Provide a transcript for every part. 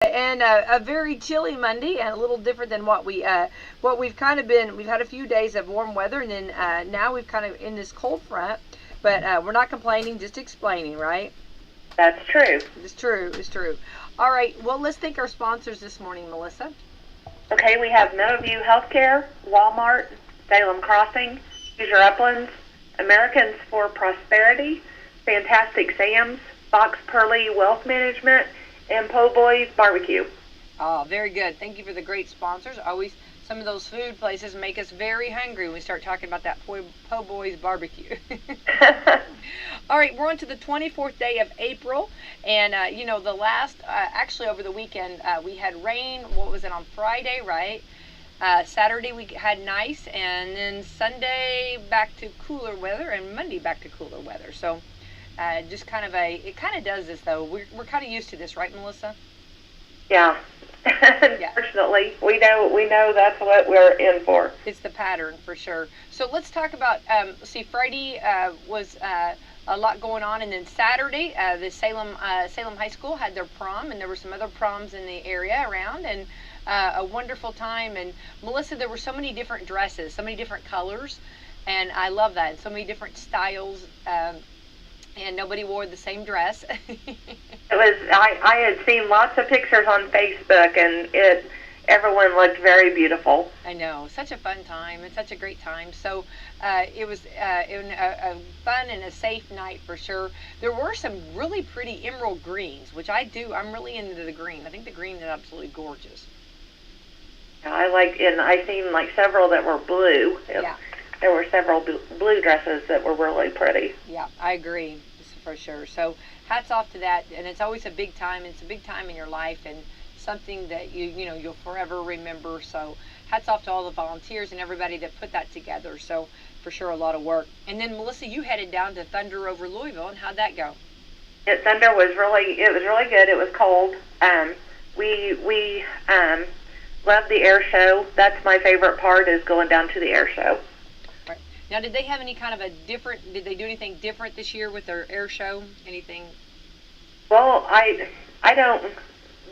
and a very chilly Monday, and a little different than what we've kind of been. We've had a few days of warm weather, and then now we've kind of in this cold front. But we're not complaining, just explaining, right? That's true. It's true. It's true. All right. Well, let's thank our sponsors this morning, Melissa. Okay, we have Meadowview Healthcare, Walmart, Salem Crossing, Hoosier Uplands, Americans for Prosperity, Fantastic Sam's, Fox Pearly Wealth Management, and Po' Boys Barbecue. Oh, very good. Thank you for the great sponsors. Always, some of those food places make us very hungry when we start talking about that Po' Boys Barbecue. All right, we're on to the 24th day of April, and the last, actually over the weekend, we had rain. What was it, on Friday, right? Saturday we had nice, and then Sunday back to cooler weather, and Monday back to cooler weather. So just kind of it kind of does this, though. We're kind of used to this, right, Melissa? Yeah. Unfortunately, we know that's what we're in for. It's the pattern for sure. So let's talk about. Friday was a lot going on, and then Saturday, the Salem High School had their prom, and there were some other proms in the area around, and a wonderful time. And Melissa, there were so many different dresses, so many different colors, and I love that. And so many different styles. And nobody wore the same dress. I had seen lots of pictures on Facebook, and everyone looked very beautiful. I know, such a fun time. It's such a great time. So it was a fun and a safe night for sure. There were some really pretty emerald greens, which I'm really into the green. I think the green is absolutely gorgeous. And I seen like several that were blue. Yeah. There were several blue dresses that were really pretty. Yeah, I agree, for sure. So hats off to that, and it's always a big time. It's a big time in your life, and something that you'll forever remember. So hats off to all the volunteers and everybody that put that together. So for sure, a lot of work. And then Melissa, you headed down to Thunder over Louisville, and how'd that go? Thunder was really good. It was cold. We loved the air show. That's my favorite part, is going down to the air show. Now, did they have any kind of did they do anything different this year with their air show? Anything? Well, I don't,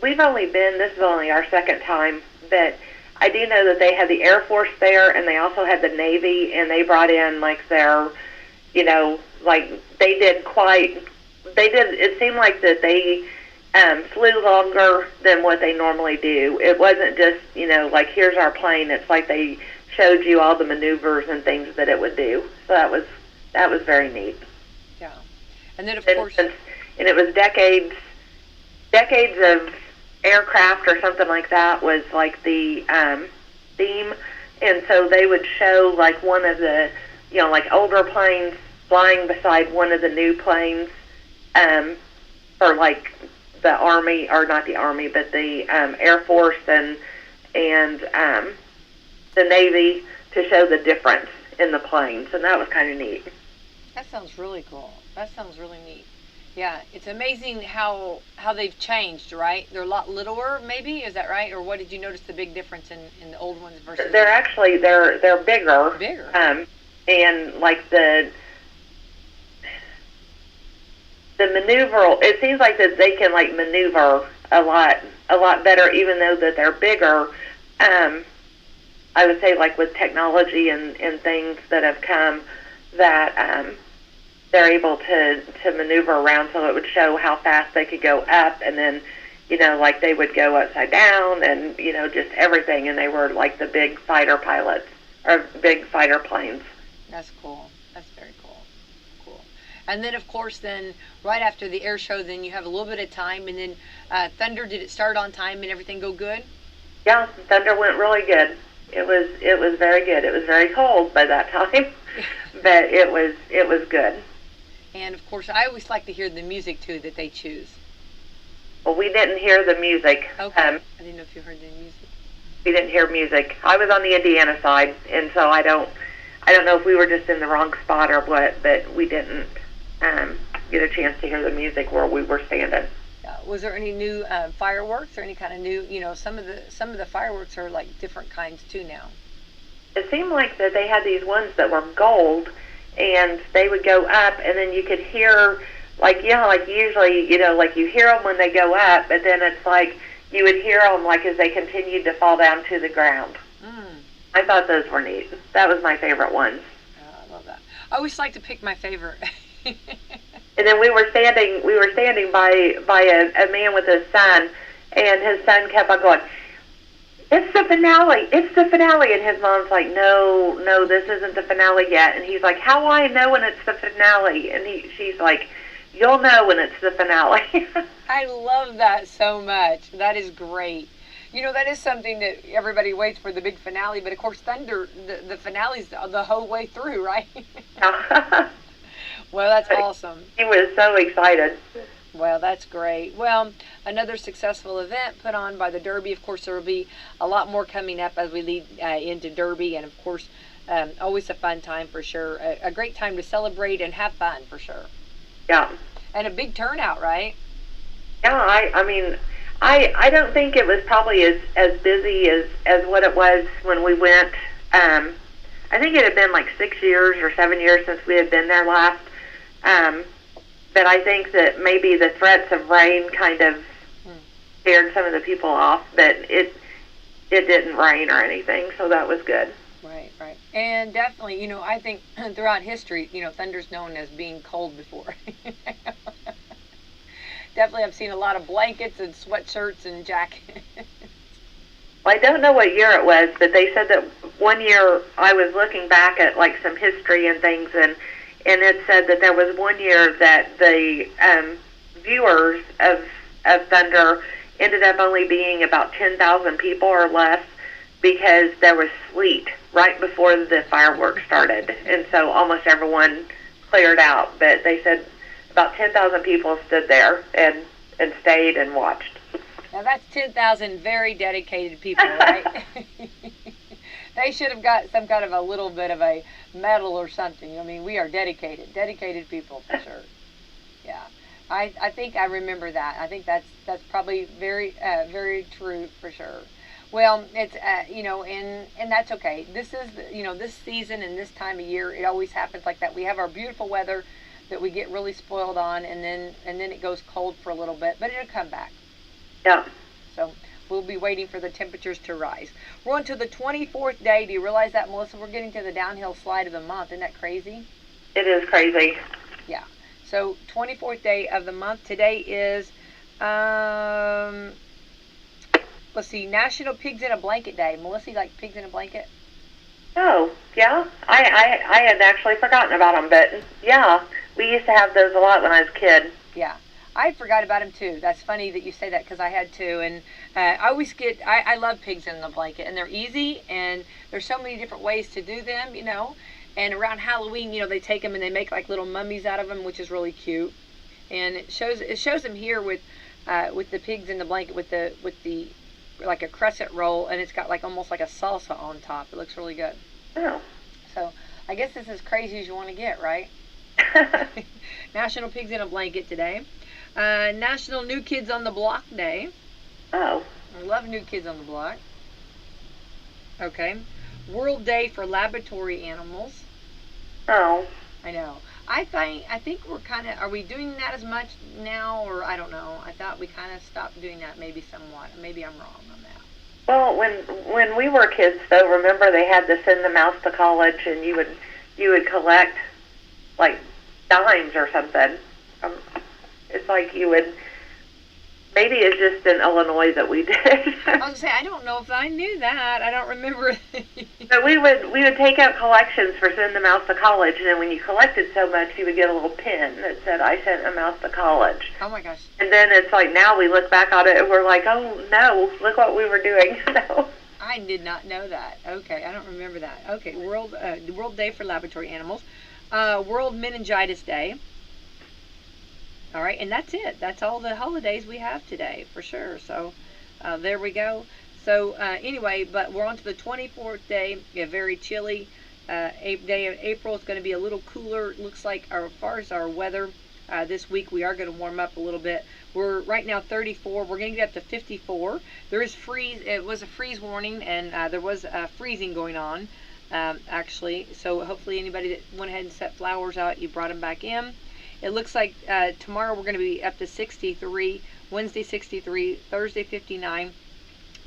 we've only been, this is only our second time, but I do know that they had the Air Force there, and they also had the Navy, and they brought in like their, it seemed like that they flew longer than what they normally do. It wasn't just, like, here's our plane. It's like they showed you all the maneuvers and things that it would do. So that was very neat. Yeah. And then, of course... And it was decades of aircraft or something like that was like the theme. And so they would show like one of the, like older planes flying beside one of the new planes for like the Army, or not the Army, but the Air Force and the Navy, to show the difference in the planes, and that was kind of neat. That sounds really cool. That sounds really neat. Yeah, it's amazing how they've changed, right? They're a lot littler, maybe, is that right? Or what, did you notice the big difference in the old ones versus... They're bigger. Bigger. And like the maneuver, it seems like that they can like maneuver a lot better, even though that they're bigger. I would say, like, with technology and things that have come, that they're able to maneuver around, so it would show how fast they could go up, and then, like they would go upside down, and, just everything, and they were like the big fighter pilots, or big fighter planes. That's cool. That's very cool. Cool. And then, of course, then, right after the air show, then you have a little bit of time, and then Thunder, did it start on time and everything go good? Yeah, Thunder went really good. It was very good. It was very cold by that time, but it was good. And of course, I always like to hear the music too that they choose. Well, we didn't hear the music. Okay. I didn't know if you heard the music. We didn't hear music. I was on the Indiana side, and so I don't know if we were just in the wrong spot or what, but we didn't get a chance to hear the music where we were standing. Was there any new fireworks or any kind of new, some of the fireworks are like different kinds too now. It seemed like that they had these ones that were gold, and they would go up, and then you could hear, like, like usually, like you hear them when they go up, but then it's like you would hear them like as they continued to fall down to the ground. Mm. I thought those were neat. That was my favorite ones. Oh, I love that. I always like to pick my favorite. And then we were standing by a man with his son, and his son kept on going, "It's the finale! It's the finale!" And his mom's like, "No, this isn't the finale yet." And he's like, "How will I know when it's the finale?" And she's like, "You'll know when it's the finale." I love that so much. That is great. You know, that is something that everybody waits for, the big finale. But of course, Thunder, the finale's the whole way through, right? Well, that's awesome. He was so excited. Well, that's great. Well, another successful event put on by the Derby. Of course, there will be a lot more coming up as we lead into Derby. And, of course, always a fun time for sure. A great time to celebrate and have fun for sure. Yeah. And a big turnout, right? Yeah, I mean, I don't think it was probably as busy as what it was when we went. I think it had been like 6 years or 7 years since we had been there last. But I think that maybe the threats of rain kind of scared some of the people off, but it didn't rain or anything, so that was good. Right. And definitely, you know, I think throughout history, you know, Thunder's known as being cold before. Definitely, I've seen a lot of blankets and sweatshirts and jackets. Well, I don't know what year it was, but they said that one year I was looking back at like some history and things, and it said that there was one year that the viewers of Thunder ended up only being about 10,000 people or less because there was sleet right before the fireworks started, and so almost everyone cleared out. But they said about 10,000 people stood there and stayed and watched. Now that's 10,000 very dedicated people, right? They should have got some kind of a little bit of a medal or something. I mean, we are dedicated people for sure. Yeah, I think I remember that. I think that's probably very very true for sure. Well, it's you know, and that's okay. This is, you know, this season and this time of year, it always happens like that. We have our beautiful weather that we get really spoiled on, and then it goes cold for a little bit, but it'll come back. Yeah. So we'll be waiting for the temperatures to rise. We're on to the 24th day. Do you realize that, Melissa? We're getting to the downhill slide of the month. Isn't that crazy? It is crazy. Yeah. So 24th day of the month. Today is, let's see, National Pigs in a Blanket Day. Melissa, you like pigs in a blanket? Oh, yeah. I had actually forgotten about them, but yeah, we used to have those a lot when I was a kid. Yeah. I forgot about them too. That's funny that you say that because I had too. And I always I love pigs in the blanket, and they're easy, and there's so many different ways to do them, you know. And around Halloween, you know, they take them and they make like little mummies out of them, which is really cute. And it shows them here with the pigs in the blanket with the like a crescent roll, and it's got like almost like a salsa on top. It looks really good. Oh. So I guess it's as crazy as you want to get, right? National Pigs in a Blanket today. National New Kids on the Block Day. Oh. I love New Kids on the Block. Okay. World Day for Laboratory Animals. Oh. I know. I think we're kind of, are we doing that as much now, or I don't know. I thought we kind of stopped doing that maybe somewhat. Maybe I'm wrong on that. Well, when we were kids, though, remember they had to send the mouse to college, and you would collect like dimes or something. It's like you would. Maybe it's just in Illinois that we did. I was gonna say, I don't know if I knew that. I don't remember. But we would take out collections for sending the mouse to college, and then when you collected so much, you would get a little pin that said, "I sent a mouse to college." Oh my gosh! And then it's like now we look back on it and we're like, "Oh no, look what we were doing." No. I did not know that. Okay, I don't remember that. Okay, World Day for Laboratory Animals, World Meningitis Day. All right, and that's it. That's all the holidays we have today, for sure. So there we go. So anyway, but we're on to the 24th day, a very chilly day of April. It's going to be a little cooler. Looks like, as far as our weather this week, we are going to warm up a little bit. We're right now 34. We're going to get up to 54. There is freeze. It was a freeze warning, and there was freezing going on, actually. So hopefully anybody that went ahead and set flowers out, you brought them back in. It looks like tomorrow we're going to be up to 63. Wednesday 63, Thursday 59,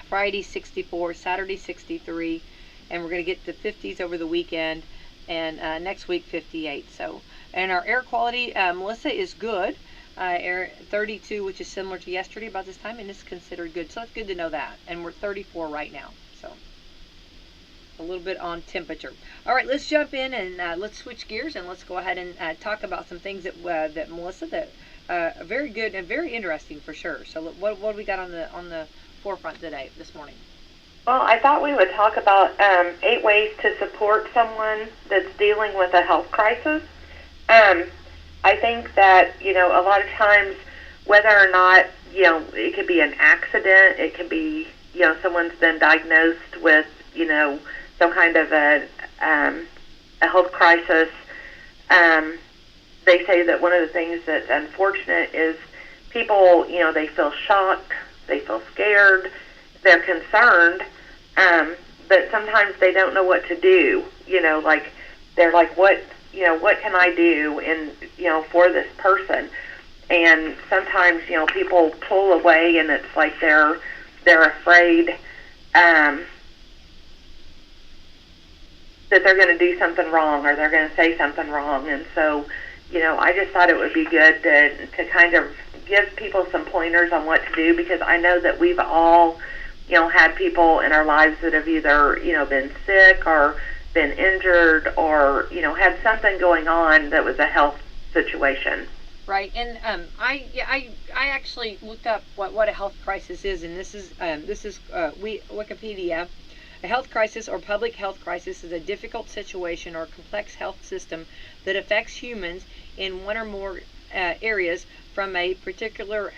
Friday 64, Saturday 63, and we're going to get to 50s over the weekend, and next week 58. So, and our air quality, Melissa, is good. Air 32, which is similar to yesterday about this time, and it's considered good. So it's good to know that. And we're 34 right now. So a little bit on temperature. All right, let's jump in and let's switch gears and let's go ahead and talk about some things that that Melissa that are very good and very interesting for sure. So what do we got on the forefront today this morning? Well, I thought we would talk about 8 ways to support someone that's dealing with a health crisis. I think that, a lot of times, whether or not, it could be an accident, it could be, someone's been diagnosed with, some kind of a health crisis. They say that one of the things that's unfortunate is people, they feel shocked, they feel scared, they're concerned, but sometimes they don't know what to do. They're like, what can I do for this person? And sometimes, people pull away, and it's like they're afraid that they're going to do something wrong, or they're going to say something wrong. And so, I just thought it would be good to kind of give people some pointers on what to do, because I know that we've all, had people in our lives that have either, been sick or been injured or, had something going on that was a health situation. Right, and I actually looked up what a health crisis is, and this is Wikipedia. A health crisis or public health crisis is a difficult situation or complex health system that affects humans in one or more areas from a particular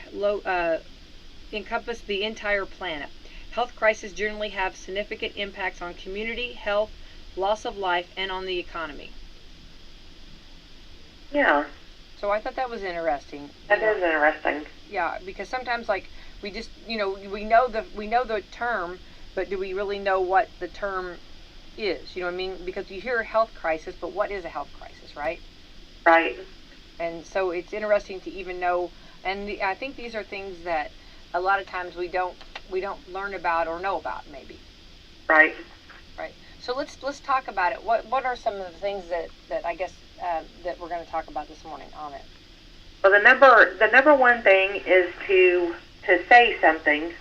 encompass the entire planet. Health crises generally have significant impacts on community, health, loss of life, and on the economy. Yeah. So I thought that was interesting. That is interesting. Yeah, because sometimes we just we know the term, but do we really know what the term is? You know what I mean? Because you hear health crisis, but what is a health crisis, right? Right. And so it's interesting to even know, and I think these are things that a lot of times we don't learn about or know about, maybe. Right. Right. So let's talk about it. What are some of the things that I guess that we're going to talk about this morning on it? Well, the number one thing is to say something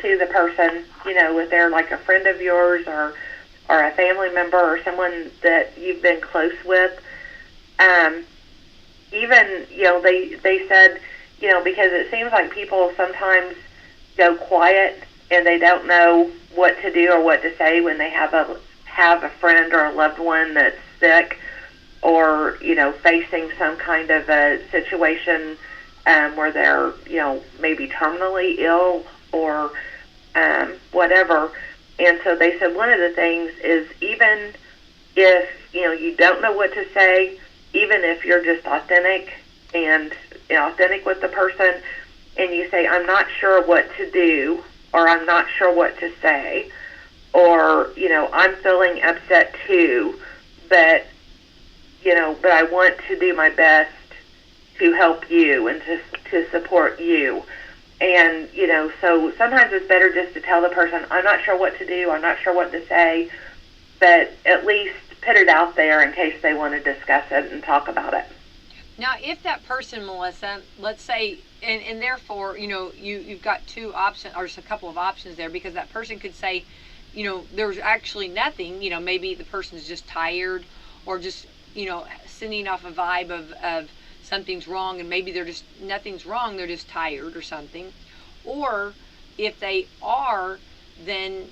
to the person, if they're like a friend of yours or a family member or someone that you've been close with. Even, they said, because it seems like people sometimes go quiet and they don't know what to do or what to say when they have a friend or a loved one that's sick or, facing some kind of a situation where they're, maybe terminally ill or whatever. And so they said one of the things is, even if, you don't know what to say, even if you're just authentic and authentic with the person, and you say, I'm not sure what to do, or I'm not sure what to say, or, I'm feeling upset too, but I want to do my best to help you and to support you. And, so sometimes it's better just to tell the person, I'm not sure what to do, I'm not sure what to say, but at least put it out there in case they want to discuss it and talk about it. Now, if that person, Melissa, let's say, and therefore, you've got two options, or just a couple of options there, because that person could say, there's actually nothing, maybe the person's just tired, or just, sending off a vibe of something's wrong, and maybe nothing's wrong, they're just tired or something. Or if they are, then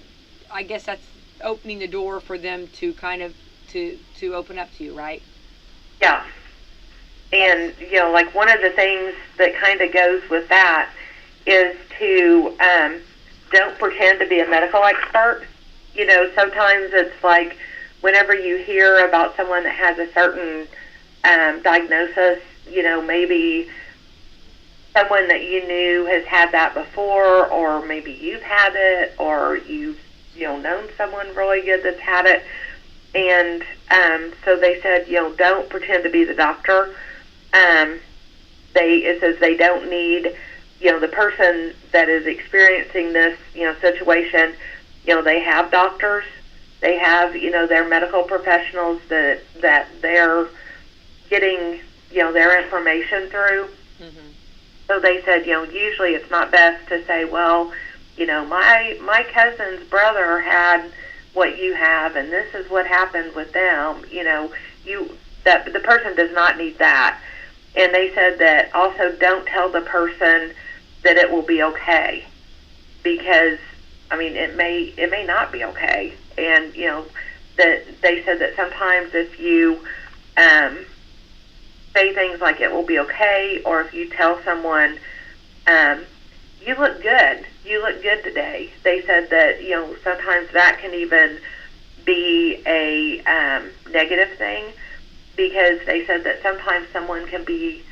I guess that's opening the door for them to kind of to open up to you, right? Yeah. And, like one of the things that kind of goes with that is to don't pretend to be a medical expert. Sometimes it's like whenever you hear about someone that has a certain diagnosis, maybe someone that you knew has had that before, or maybe you've had it, or you've known someone really good that's had it. And so they said, don't pretend to be the doctor. It says they don't need the person that is experiencing this, situation, they have doctors, they have, their medical professionals that they're getting, their information through. Mm-hmm. So they said, usually it's not best to say, well, my cousin's brother had what you have, and this is what happened with them. That the person does not need that. And they said that also don't tell the person that it will be okay, because it may not be okay. And that they said that sometimes if you say things like it will be okay, or if you tell someone, you look good today. They said that sometimes that can even be a negative thing, because they said that sometimes someone can be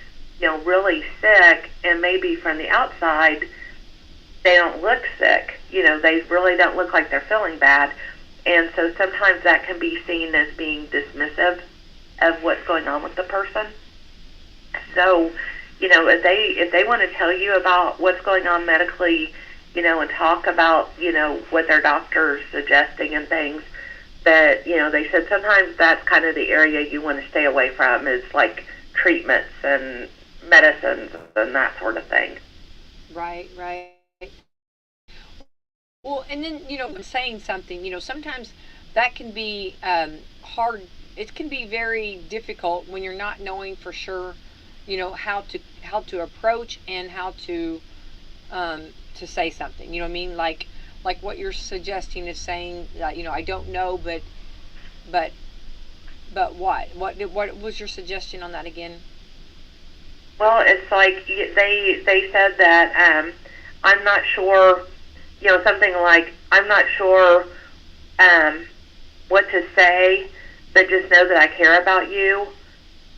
really sick, and maybe from the outside they don't look sick. They really don't look like they're feeling bad, and so sometimes that can be seen as being dismissive of what's going on with the person. So if they want to tell you about what's going on medically, and talk about, what their doctor's suggesting and things, that, they said sometimes that's kind of the area you want to stay away from, is like treatments and medicines and that sort of thing. Right. Well, and then, saying something, sometimes that can be hard. It can be very difficult when you're not knowing for sure, how to approach and how to say something. You know what I mean? Like what you're suggesting is saying that, I don't know, but what was your suggestion on that again? Well, it's like they said that I'm not sure, something like, I'm not sure what to say, but just know that I care about you,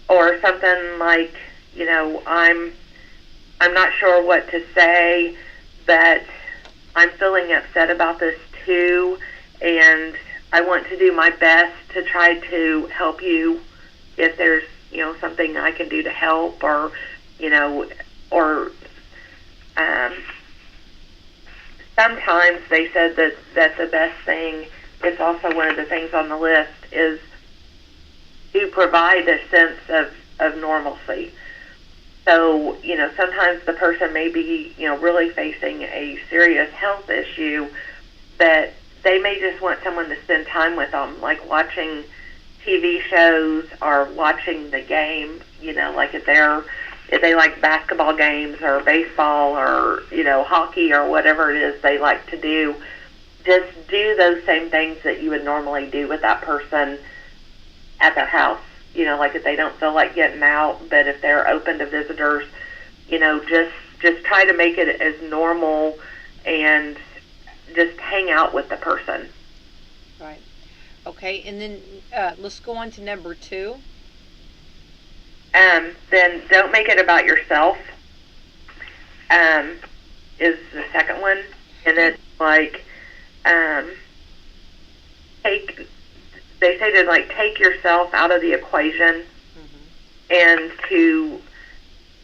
or something like, I'm not sure what to say, but I'm feeling upset about this too, and I want to do my best to try to help you if there's, something I can do to help, or, sometimes they said that the best thing, it's also one of the things on the list, is to provide a sense of normalcy. So, sometimes the person may be, really facing a serious health issue, that they may just want someone to spend time with them, like watching TV shows or watching the game, like if they like basketball games or baseball or, hockey or whatever it is they like to do. Just do those same things that you would normally do with that person at their house. Like if they don't feel like getting out, but if they're open to visitors, just try to make it as normal and just hang out with the person. Right. Okay, and then let's go on to number 2. Then don't make it about yourself, is the second one. And it's like, they say to like take yourself out of the equation, mm-hmm. and to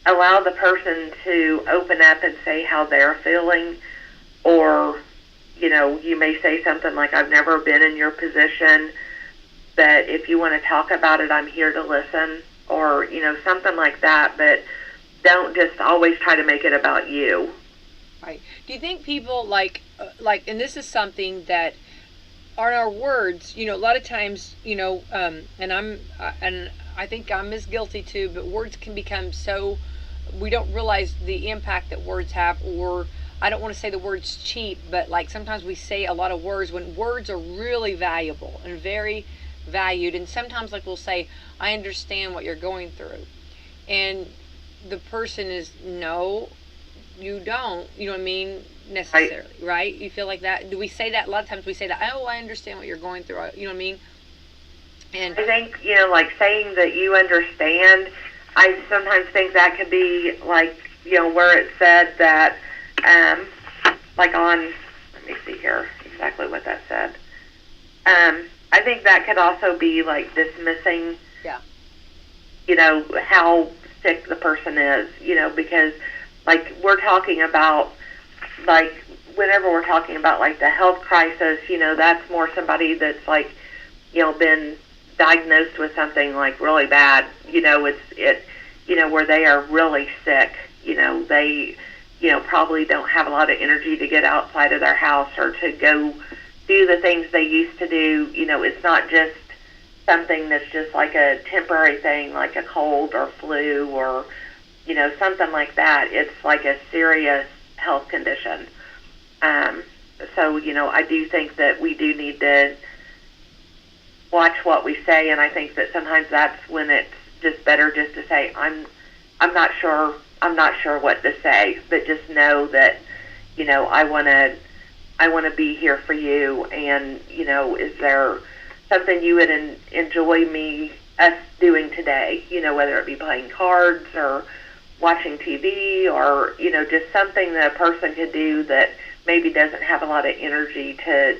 allow the person to open up and say how they're feeling, or you may say something like, I've never been in your position, but if you want to talk about it, I'm here to listen, or something like that. But don't just always try to make it about you. Right. Do you think people like and this is something that on our words, a lot of times, and I think I'm as guilty too, but words can become so, we don't realize the impact that words have, or I don't want to say the word's cheap, but like sometimes we say a lot of words when words are really valuable and very valued, and sometimes like we'll say, I understand what you're going through, and the person is, no, you don't, you know what I mean, necessarily, right? You feel like that? Do we say that? A lot of times we say that, oh, I understand what you're going through, you know what I mean? And I think, like saying that you understand, I sometimes think that could be like, where it said that, like on, let me see here exactly what that said. I think that could also be like dismissing, yeah, how sick the person is, because like we're talking about, like whenever we're talking about like the health crisis, that's more somebody that's like, been diagnosed with something like really bad. Where they are really sick. They, probably don't have a lot of energy to get outside of their house or to go do the things they used to do. It's not just something that's just like a temporary thing, like a cold or flu or, something like that. It's like a serious health condition. So, I do think that we do need to watch what we say, and I think that sometimes that's when it's just better just to say, I'm not sure what to say, but just know that, I want to be here for you, and, is there something you would enjoy us doing today, whether it be playing cards or watching TV or, just something that a person could do that maybe doesn't have a lot of energy to,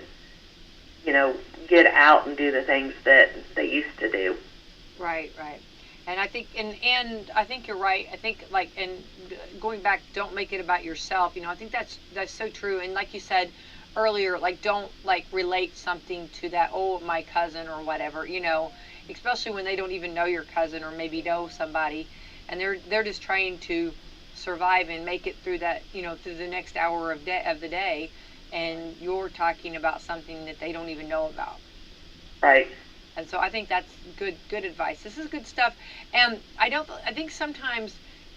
get out and do the things that they used to do. Right. And I think, and I think you're right. I think, like, and going back, don't make it about yourself. I think that's so true. And like you said earlier, like, don't like relate something to that. Oh, my cousin or whatever. Especially when they don't even know your cousin or maybe know somebody, and they're just trying to survive and make it through that. Through the next hour of the day, and you're talking about something that they don't even know about. Right. And so I think that's good advice. This is good stuff. And I think sometimes,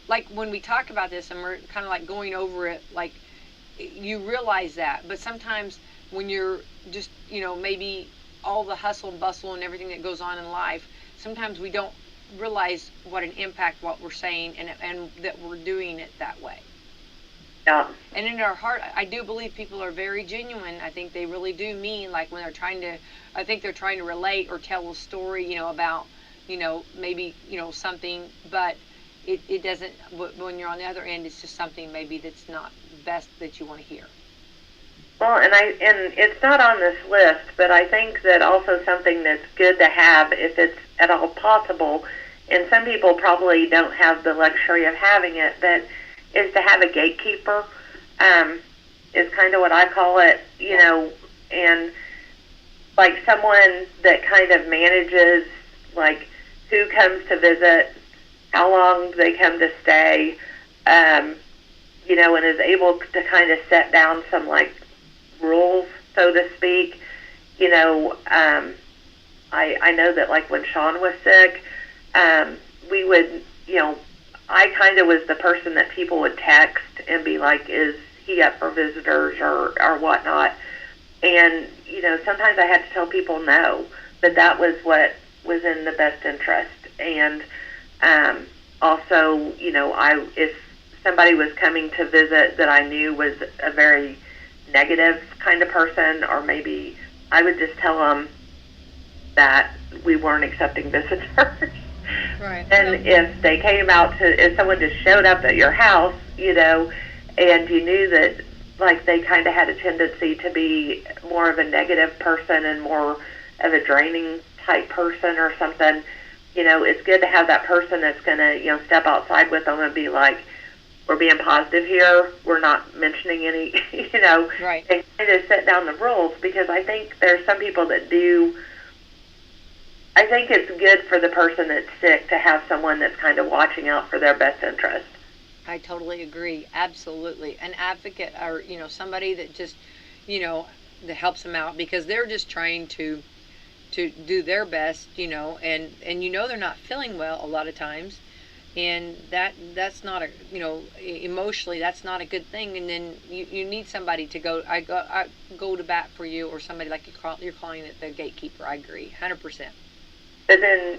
like when we talk about this and we're kind of like going over it, like you realize that. But sometimes when you're just, maybe all the hustle and bustle and everything that goes on in life, sometimes we don't realize what an impact what we're saying and that we're doing it that way. Yeah. And in our heart, I do believe people are very genuine. I think they really do mean, like when they're trying to relate or tell a story, about, maybe, something, but it doesn't, when you're on the other end, it's just something maybe that's not best that you want to hear. Well, and it's not on this list, but I think that also something that's good to have if it's at all possible, and some people probably don't have the luxury of having it, but is to have a gatekeeper, is kind of what I call it, and like someone that kind of manages like who comes to visit, how long they come to stay, and is able to kind of set down some like rules, so to speak. I know that like when Sean was sick, we would, I kind of was the person that people would text and be like, is he up for visitors or whatnot? And, sometimes I had to tell people no, but that was what was in the best interest. And also, if somebody was coming to visit that I knew was a very negative kind of person, or maybe I would just tell them that we weren't accepting visitors. Right. And if they came out if someone just showed up at your house, and you knew that, like, they kind of had a tendency to be more of a negative person and more of a draining type person or something, it's good to have that person that's going to, step outside with them and be like, we're being positive here, we're not mentioning any, Right. And kind of set down the rules, because I think there's some people that do. I think it's good for the person that's sick to have someone that's kind of watching out for their best interest. I totally agree. Absolutely. An advocate, or, somebody that just, that helps them out, because they're just trying to do their best, and they're not feeling well a lot of times. And that's not a, emotionally, that's not a good thing. And then you need somebody to I go to bat for you, or somebody like you're calling it the gatekeeper. I agree, 100%. But then,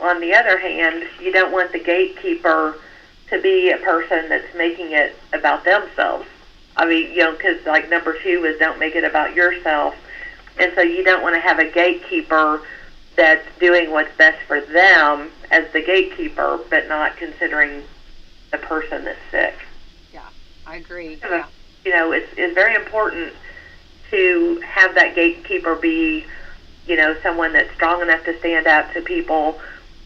on the other hand, you don't want the gatekeeper to be a person that's making it about themselves. I mean, because like number 2 is don't make it about yourself. And so you don't want to have a gatekeeper that's doing what's best for them as the gatekeeper, but not considering the person that's sick. Yeah, I agree. Yeah. It's very important to have that gatekeeper be, someone that's strong enough to stand up to people,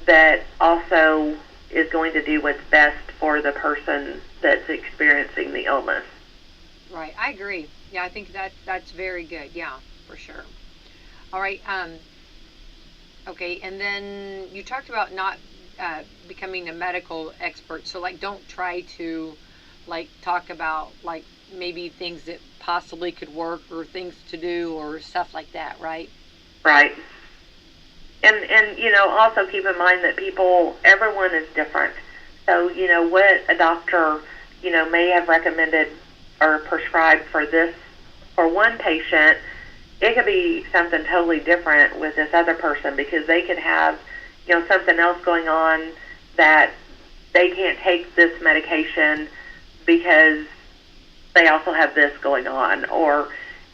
that also is going to do what's best for the person that's experiencing the illness. Right. I agree. Yeah, I think that's very good. Yeah, for sure. All right. Okay, and then you talked about not becoming a medical expert. So, like, don't try to, like, talk about, like, maybe things that possibly could work or things to do or stuff like that, right? Right. And also keep in mind that everyone is different. So, what a doctor, may have recommended or prescribed for one patient, it could be something totally different with this other person, because they could have, something else going on that they can't take this medication because they also have this going on. Or,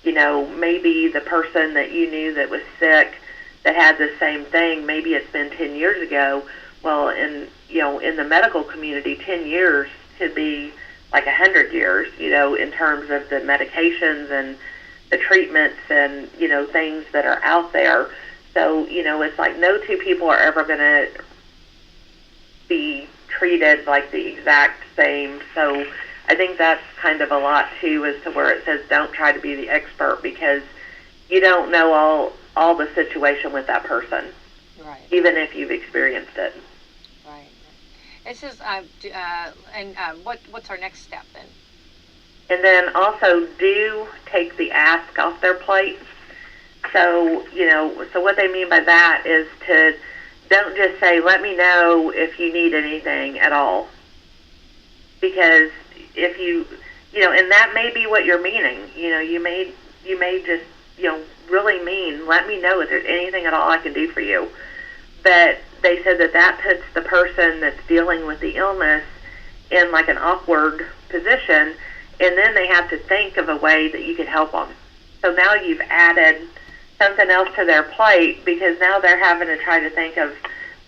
maybe the person that you knew that was sick that had the same thing, maybe it's been 10 years ago. Well, in the medical community, 10 years could be like 100 years, in terms of the medications and the treatments and, things that are out there. So, it's like no two people are ever going to be treated like the exact same. So I think that's kind of a lot, too, as to where it says don't try to be the expert, because you don't know all the situation with that person, right, even if you've experienced it. Right. It says, what's our next step then? And then also do take the ask off their plate. So, so what they mean by that is to don't just say, let me know if you need anything at all. Because if and that may be what you're meaning. You may just, really mean, let me know if there's anything at all I can do for you. But they said that puts the person that's dealing with the illness in like an awkward position, and then they have to think of a way that you could help them. So now you've added something else to their plate, because now they're having to try to think of,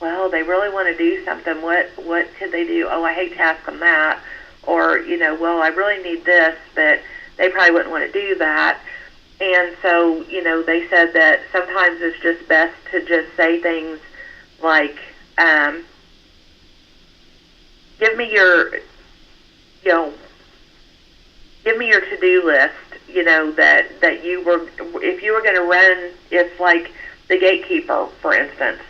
well, they really want to do something. What could they do? Oh, I hate to ask them that. Or, well, I really need this, but they probably wouldn't want to do that. And so, they said that sometimes it's just best to just say things like, give me your to-do list, that you were, if you were going to run, it's like the gatekeeper, for instance.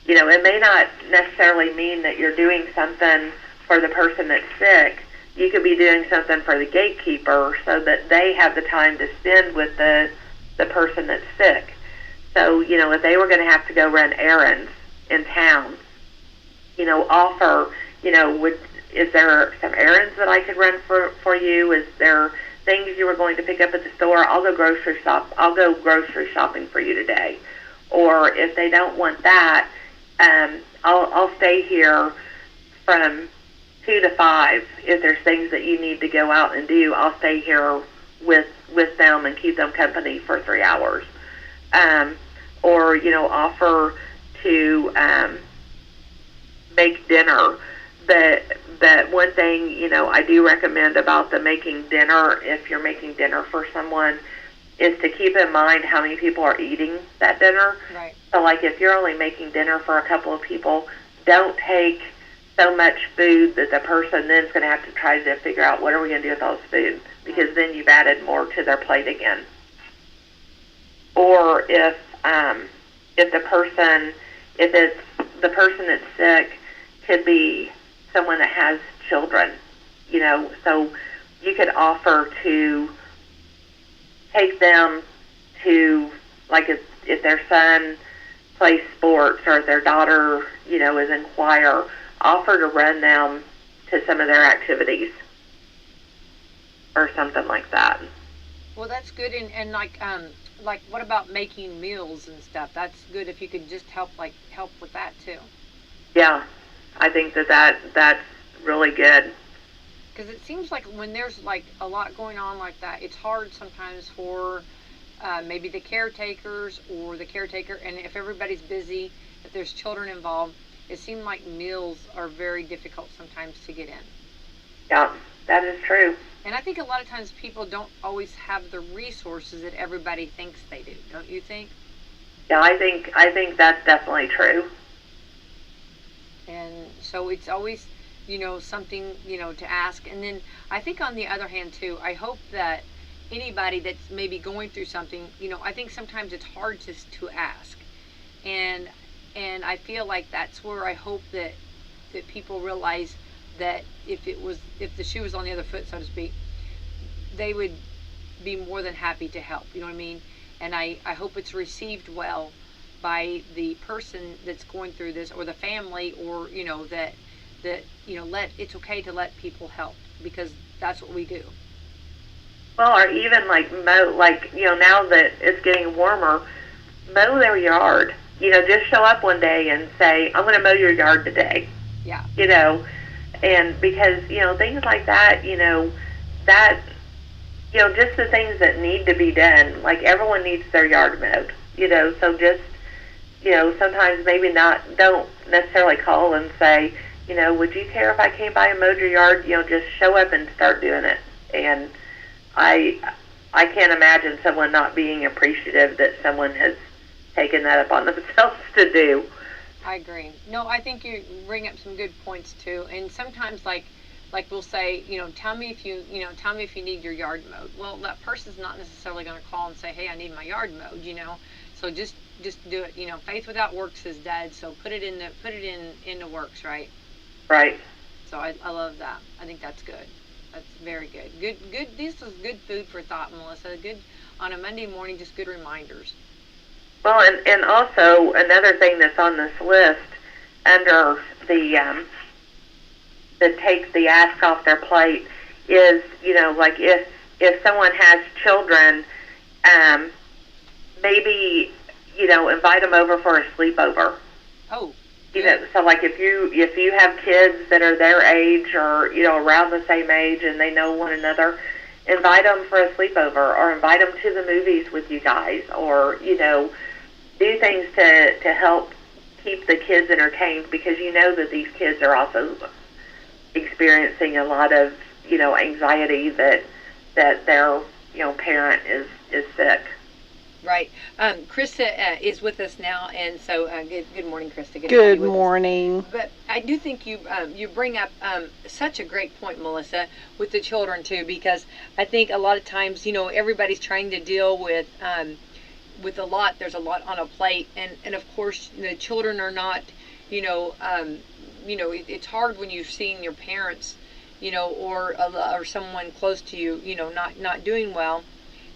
It may not necessarily mean that you're doing something for the person that's sick. You could be doing something for the gatekeeper so that they have the time to spend with the person that's sick. So, if they were going to have to go run errands in town, offer, is there some errands that I could run for you? Is there things you were going to pick up at the store? I'll go grocery shopping for you today. Or if they don't want that, I'll stay here from 2 to 5. If there's things that you need to go out and do, I'll stay here with them and keep them company for 3 hours. Or, offer to make dinner. But one thing, I do recommend about the making dinner, if you're making dinner for someone, is to keep in mind how many people are eating that dinner. Right. So, like, if you're only making dinner for a couple of people, don't take so much food that the person then is going to have to try to figure out what are we going to do with all this food, because then you've added more to their plate again. Or if it's the person that's sick, could be someone that has children, so you could offer to take them to, like, if their son plays sports, or if their daughter, is in choir, offer to run them to some of their activities or something like that. Well, that's good. And like what about making meals and stuff? That's good if you could just help with that too. Yeah, I think that's really good. Because it seems like when there's like a lot going on like that, it's hard sometimes for maybe the caretakers or the caretaker, and if everybody's busy, if there's children involved, it seems like meals are very difficult sometimes to get in. Yeah, that is true. And I think a lot of times people don't always have the resources that everybody thinks they do. Don't you think? Yeah, I think that's definitely true. And so it's always something, to ask. And then I think on the other hand too, I hope that anybody that's maybe going through something, I think sometimes it's hard to ask. And I feel like that's where I hope that people realize that if the shoe was on the other foot, so to speak, they would be more than happy to help. You know what I mean? And I hope it's received well by the person that's going through this, or the family, or that it's okay to let people help, because that's what we do. Well, or even like mow, now that it's getting warmer, mow their yard. Just show up one day and say, I'm going to mow your yard today. Yeah. And because, things like that, that, just the things that need to be done, like everyone needs their yard mowed, so just, sometimes maybe don't necessarily call and say, would you care if I came by and mowed your yard? Just show up and start doing it. And I can't imagine someone not being appreciative that someone has taken that upon themselves to do. I agree. No, I think you bring up some good points too. And sometimes, like we'll say, tell me if you need your yard mowed. Well, that person's not necessarily going to call and say, hey, I need my yard mowed. So just do it. Faith without works is dead. So put it in the works, right? Right. So I love that. I think that's good. That's very good. Good. This is good food for thought, Melissa. Good on a Monday morning. Just good reminders. Well, and also another thing that's on this list under the that takes the ask off their plate is, like if someone has children, maybe, invite them over for a sleepover. Oh. So like if you have kids that are their age, or around the same age, and they know one another, invite them for a sleepover, or invite them to the movies with you guys, or do things to help keep the kids entertained, because that these kids are also experiencing a lot of anxiety that their parent is sick. Right. Krista is with us now, and so good morning, Krista. Good morning. But I do think you bring up such a great point, Melissa, with the children too, because I think a lot of times everybody's trying to deal with a lot. There's a lot on a plate, and of course the children are not. It's hard when you're seeing your parents, or someone close to you, not doing well.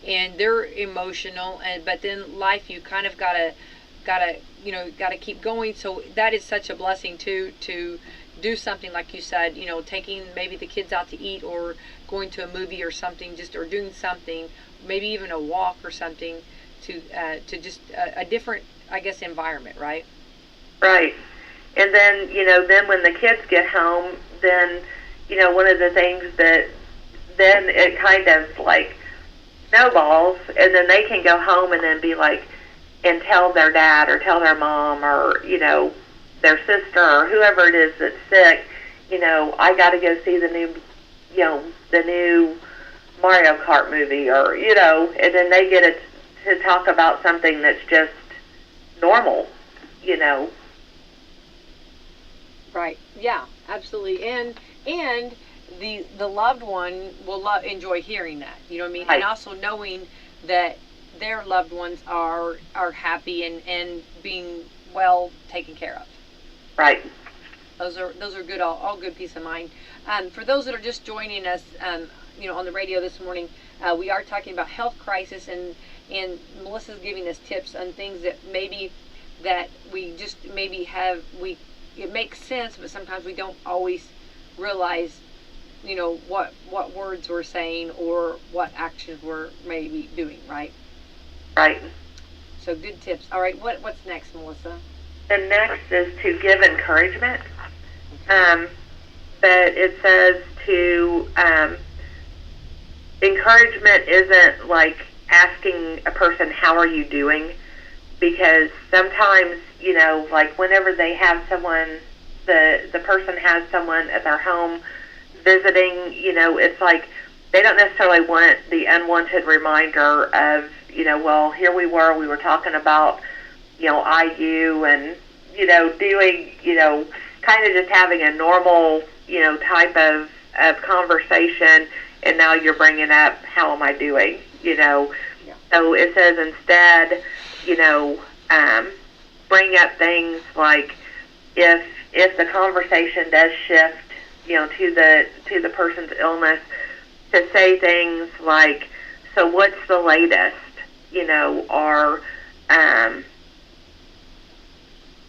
And they're emotional, but then life, you kind of gotta keep going. So that is such a blessing to do something like you said, taking maybe the kids out to eat, or going to a movie or something, or doing something, maybe even a walk or something, to just a different, I guess, environment, right? Right. And then then when the kids get home, then one of the things that then it kind of like snowballs, and then they can go home and then be like, and tell their dad or tell their mom, or their sister, or whoever it is that's sick, I got to go see the new Mario Kart movie, or and then they get to talk about something that's just normal, Right. Yeah. Absolutely. And the loved one will enjoy hearing that, you know what I mean? Right. And also knowing that their loved ones are happy and being well taken care of. Right. Those are good, all good peace of mind. For those that are just joining us, on the radio this morning, we are talking about health crisis, and Melissa's giving us tips on things that we just maybe it makes sense, but sometimes we don't always realize what words we're saying, or what actions we're maybe doing, right? Right. So good tips. All right, what's next, Melissa? The next is to give encouragement. But it says to encouragement isn't like asking a person, how are you doing? Because sometimes, like whenever they have someone, the person has someone at their home visiting, it's like they don't necessarily want the unwanted reminder of, well, here we were talking about, IU, and, doing, kind of just having a normal type of conversation, and now you're bringing up, how am I doing? Yeah. So it says instead, bring up things like, if the conversation does shift, to the person's illness, to say things like, so what's the latest? Or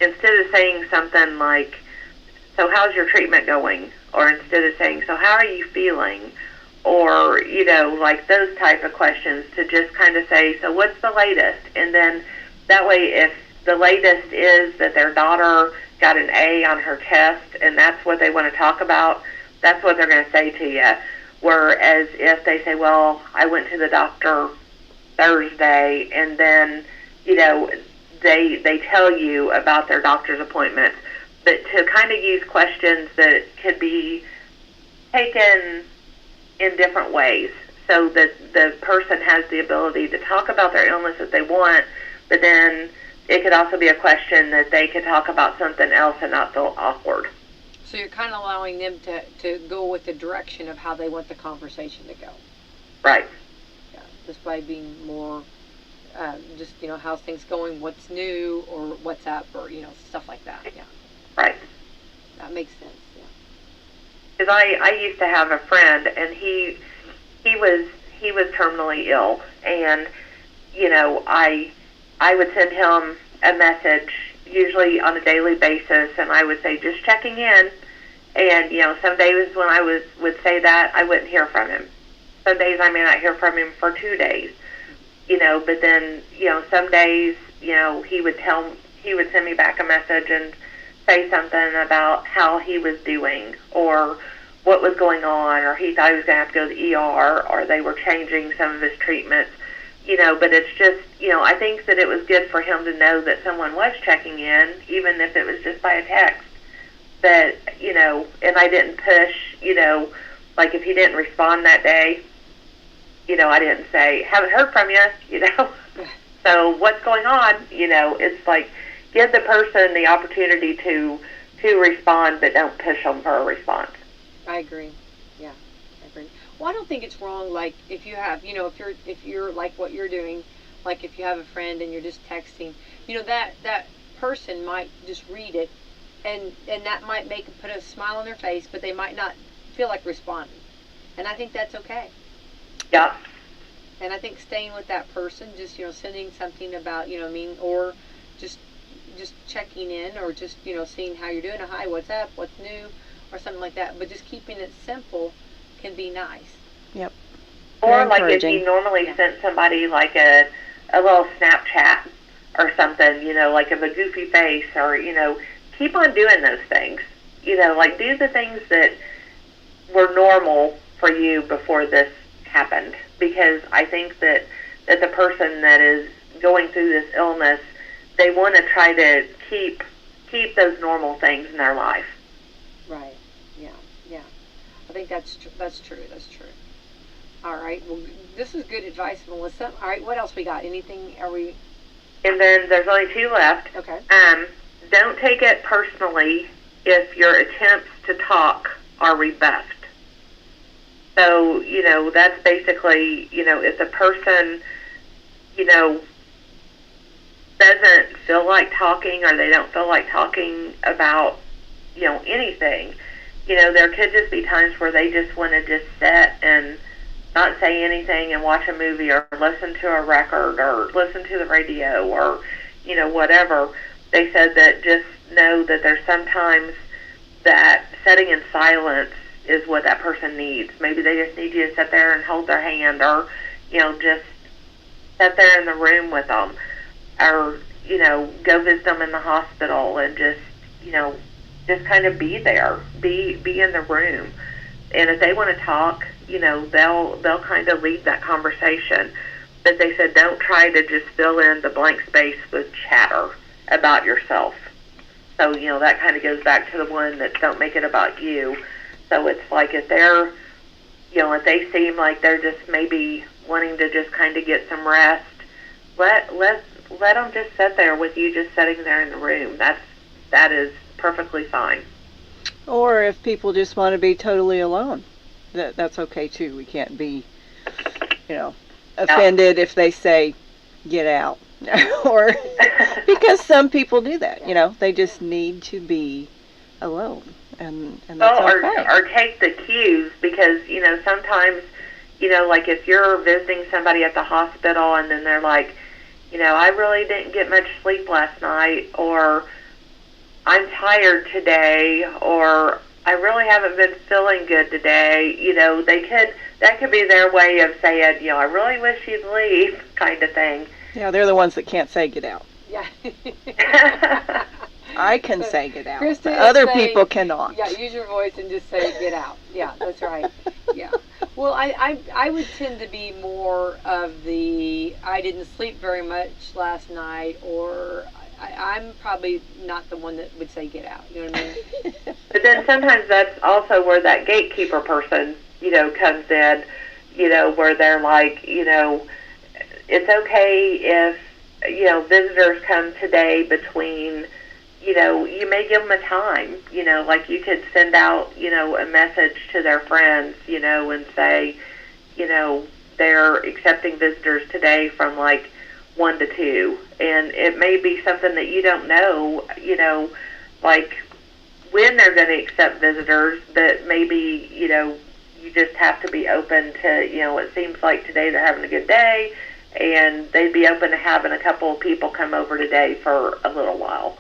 instead of saying something like, so how's your treatment going? Or instead of saying, so how are you feeling? Or, like those type of questions, to just kind of say, so what's the latest? And then that way, if the latest is that their daughter got an A on her test and that's what they want to talk about, that's what they're going to say to you. Whereas if they say, well, I went to the doctor Thursday, and then, they tell you about their doctor's appointments, but to kind of use questions that could be taken in different ways, so that the person has the ability to talk about their illness if they want, but then it could also be a question that they could talk about something else and not feel awkward. So you're kind of allowing them to go with the direction of how they want the conversation to go. Right. Yeah, just by being more, just, how's things going, what's new, or what's up, or, stuff like that. Yeah. Right. That makes sense, yeah. Because I used to have a friend, and he was terminally ill, and, I would send him a message, usually on a daily basis, and I would say, just checking in. And, some days when I would say that, I wouldn't hear from him. Some days I may not hear from him for 2 days, but then, some days, he would send me back a message and say something about how he was doing, or what was going on, or he thought he was going to have to go to the ER, or they were changing some of his treatments. But it's just, I think that it was good for him to know that someone was checking in, even if it was just by a text, that, and I didn't push, like if he didn't respond that day, I didn't say, haven't heard from you, so what's going on? It's like, give the person the opportunity to respond, but don't push them for a response. I agree. Yeah, I agree. Well, I don't think it's wrong. Like if you have, if you're like what you're doing, like if you have a friend and you're just texting, that person might just read it, and that might put a smile on their face, but they might not feel like responding, and I think that's okay. Yeah. And I think staying with that person, just sending something about or just checking in, or just seeing how you're doing, hi, what's up, what's new, or something like that, but just keeping it simple can be nice. Yep. Or like if you normally sent somebody like a little Snapchat or something, like of a goofy face, or keep on doing those things. Like do the things that were normal for you before this happened, because I think that the person that is going through this illness, they want to try to keep those normal things in their life. Right. Yeah. I think that's true. That's true. All right. Well, this is good advice, Melissa. All right. What else we got? Anything? Are we? And then there's only 2 left. Okay. Don't take it personally if your attempts to talk are rebuffed. So, that's basically, if the person, doesn't feel like talking, or they don't feel like talking about, anything, there could just be times where they just want to just sit and not say anything and watch a movie, or listen to a record, or listen to the radio, or, whatever. They said that just know that there's sometimes that sitting in silence is what that person needs. Maybe they just need you to sit there and hold their hand, or, just sit there in the room with them, or, go visit them in the hospital, and just, just kind of be there, be in the room. And if they want to talk, they'll kind of lead that conversation. But they said don't try to just fill in the blank space with chatter about yourself. So, that kind of goes back to the one that don't make it about you. So it's like if they're, if they seem like they're just maybe wanting to just kind of get some rest, let them just sit there with you, just sitting there in the room. That is perfectly fine. Or if people just want to be totally alone, that's okay too. We can't be, offended if they say, get out. Or because some people do that, they just need to be alone, and that's okay. Or take the cues, because sometimes like if you're visiting somebody at the hospital and then they're like, I really didn't get much sleep last night, or I'm tired today, or I really haven't been feeling good today. That could be their way of saying, I really wish you'd leave, kind of thing. Yeah, they're the ones that can't say get out. Yeah. I can say get out. Krista Other people cannot. Yeah, use your voice and just say get out. Yeah, that's right. Yeah. Well, I would tend to be more of the I didn't sleep very much last night, or I'm probably not the one that would say get out. You know what I mean? But then sometimes that's also where that gatekeeper person, comes in, where they're like, it's okay if, visitors come today between, you may give them a time, like you could send out, a message to their friends, and say, they're accepting visitors today from like 1 to 2. And it may be something that you don't know, like when they're going to accept visitors, but maybe, you just have to be open to, it seems like today they're having a good day, and they'd be open to having a couple of people come over today for a little while.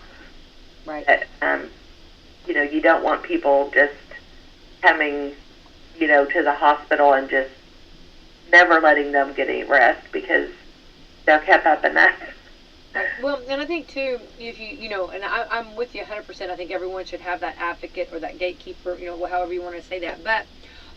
Right. But, you don't want people just coming, to the hospital and just never letting them get any rest, because they'll keep up enough. Well, and I think too, if and I'm with you 100%. I think everyone should have that advocate or that gatekeeper, however you want to say that. But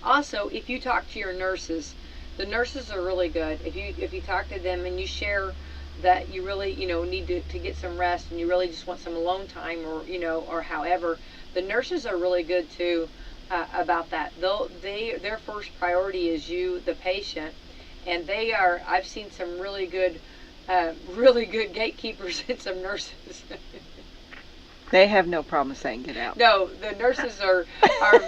also, if you talk to your nurses, the nurses are really good. If you talk to them and you share that you really need to get some rest and you really just want some alone time, or however, the nurses are really good too about that. Their first priority is you, the patient, and they are. I've seen some really good gatekeepers and some nurses. They have no problem saying get out. No, the nurses are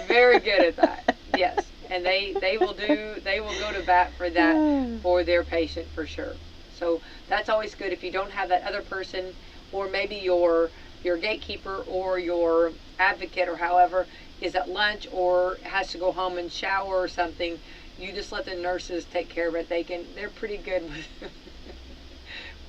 very good at that. Yes, and they will go to bat for that for their patient for sure. So that's always good if you don't have that other person, or maybe your gatekeeper or your advocate or however is at lunch or has to go home and shower or something. You just let the nurses take care of it. They're pretty good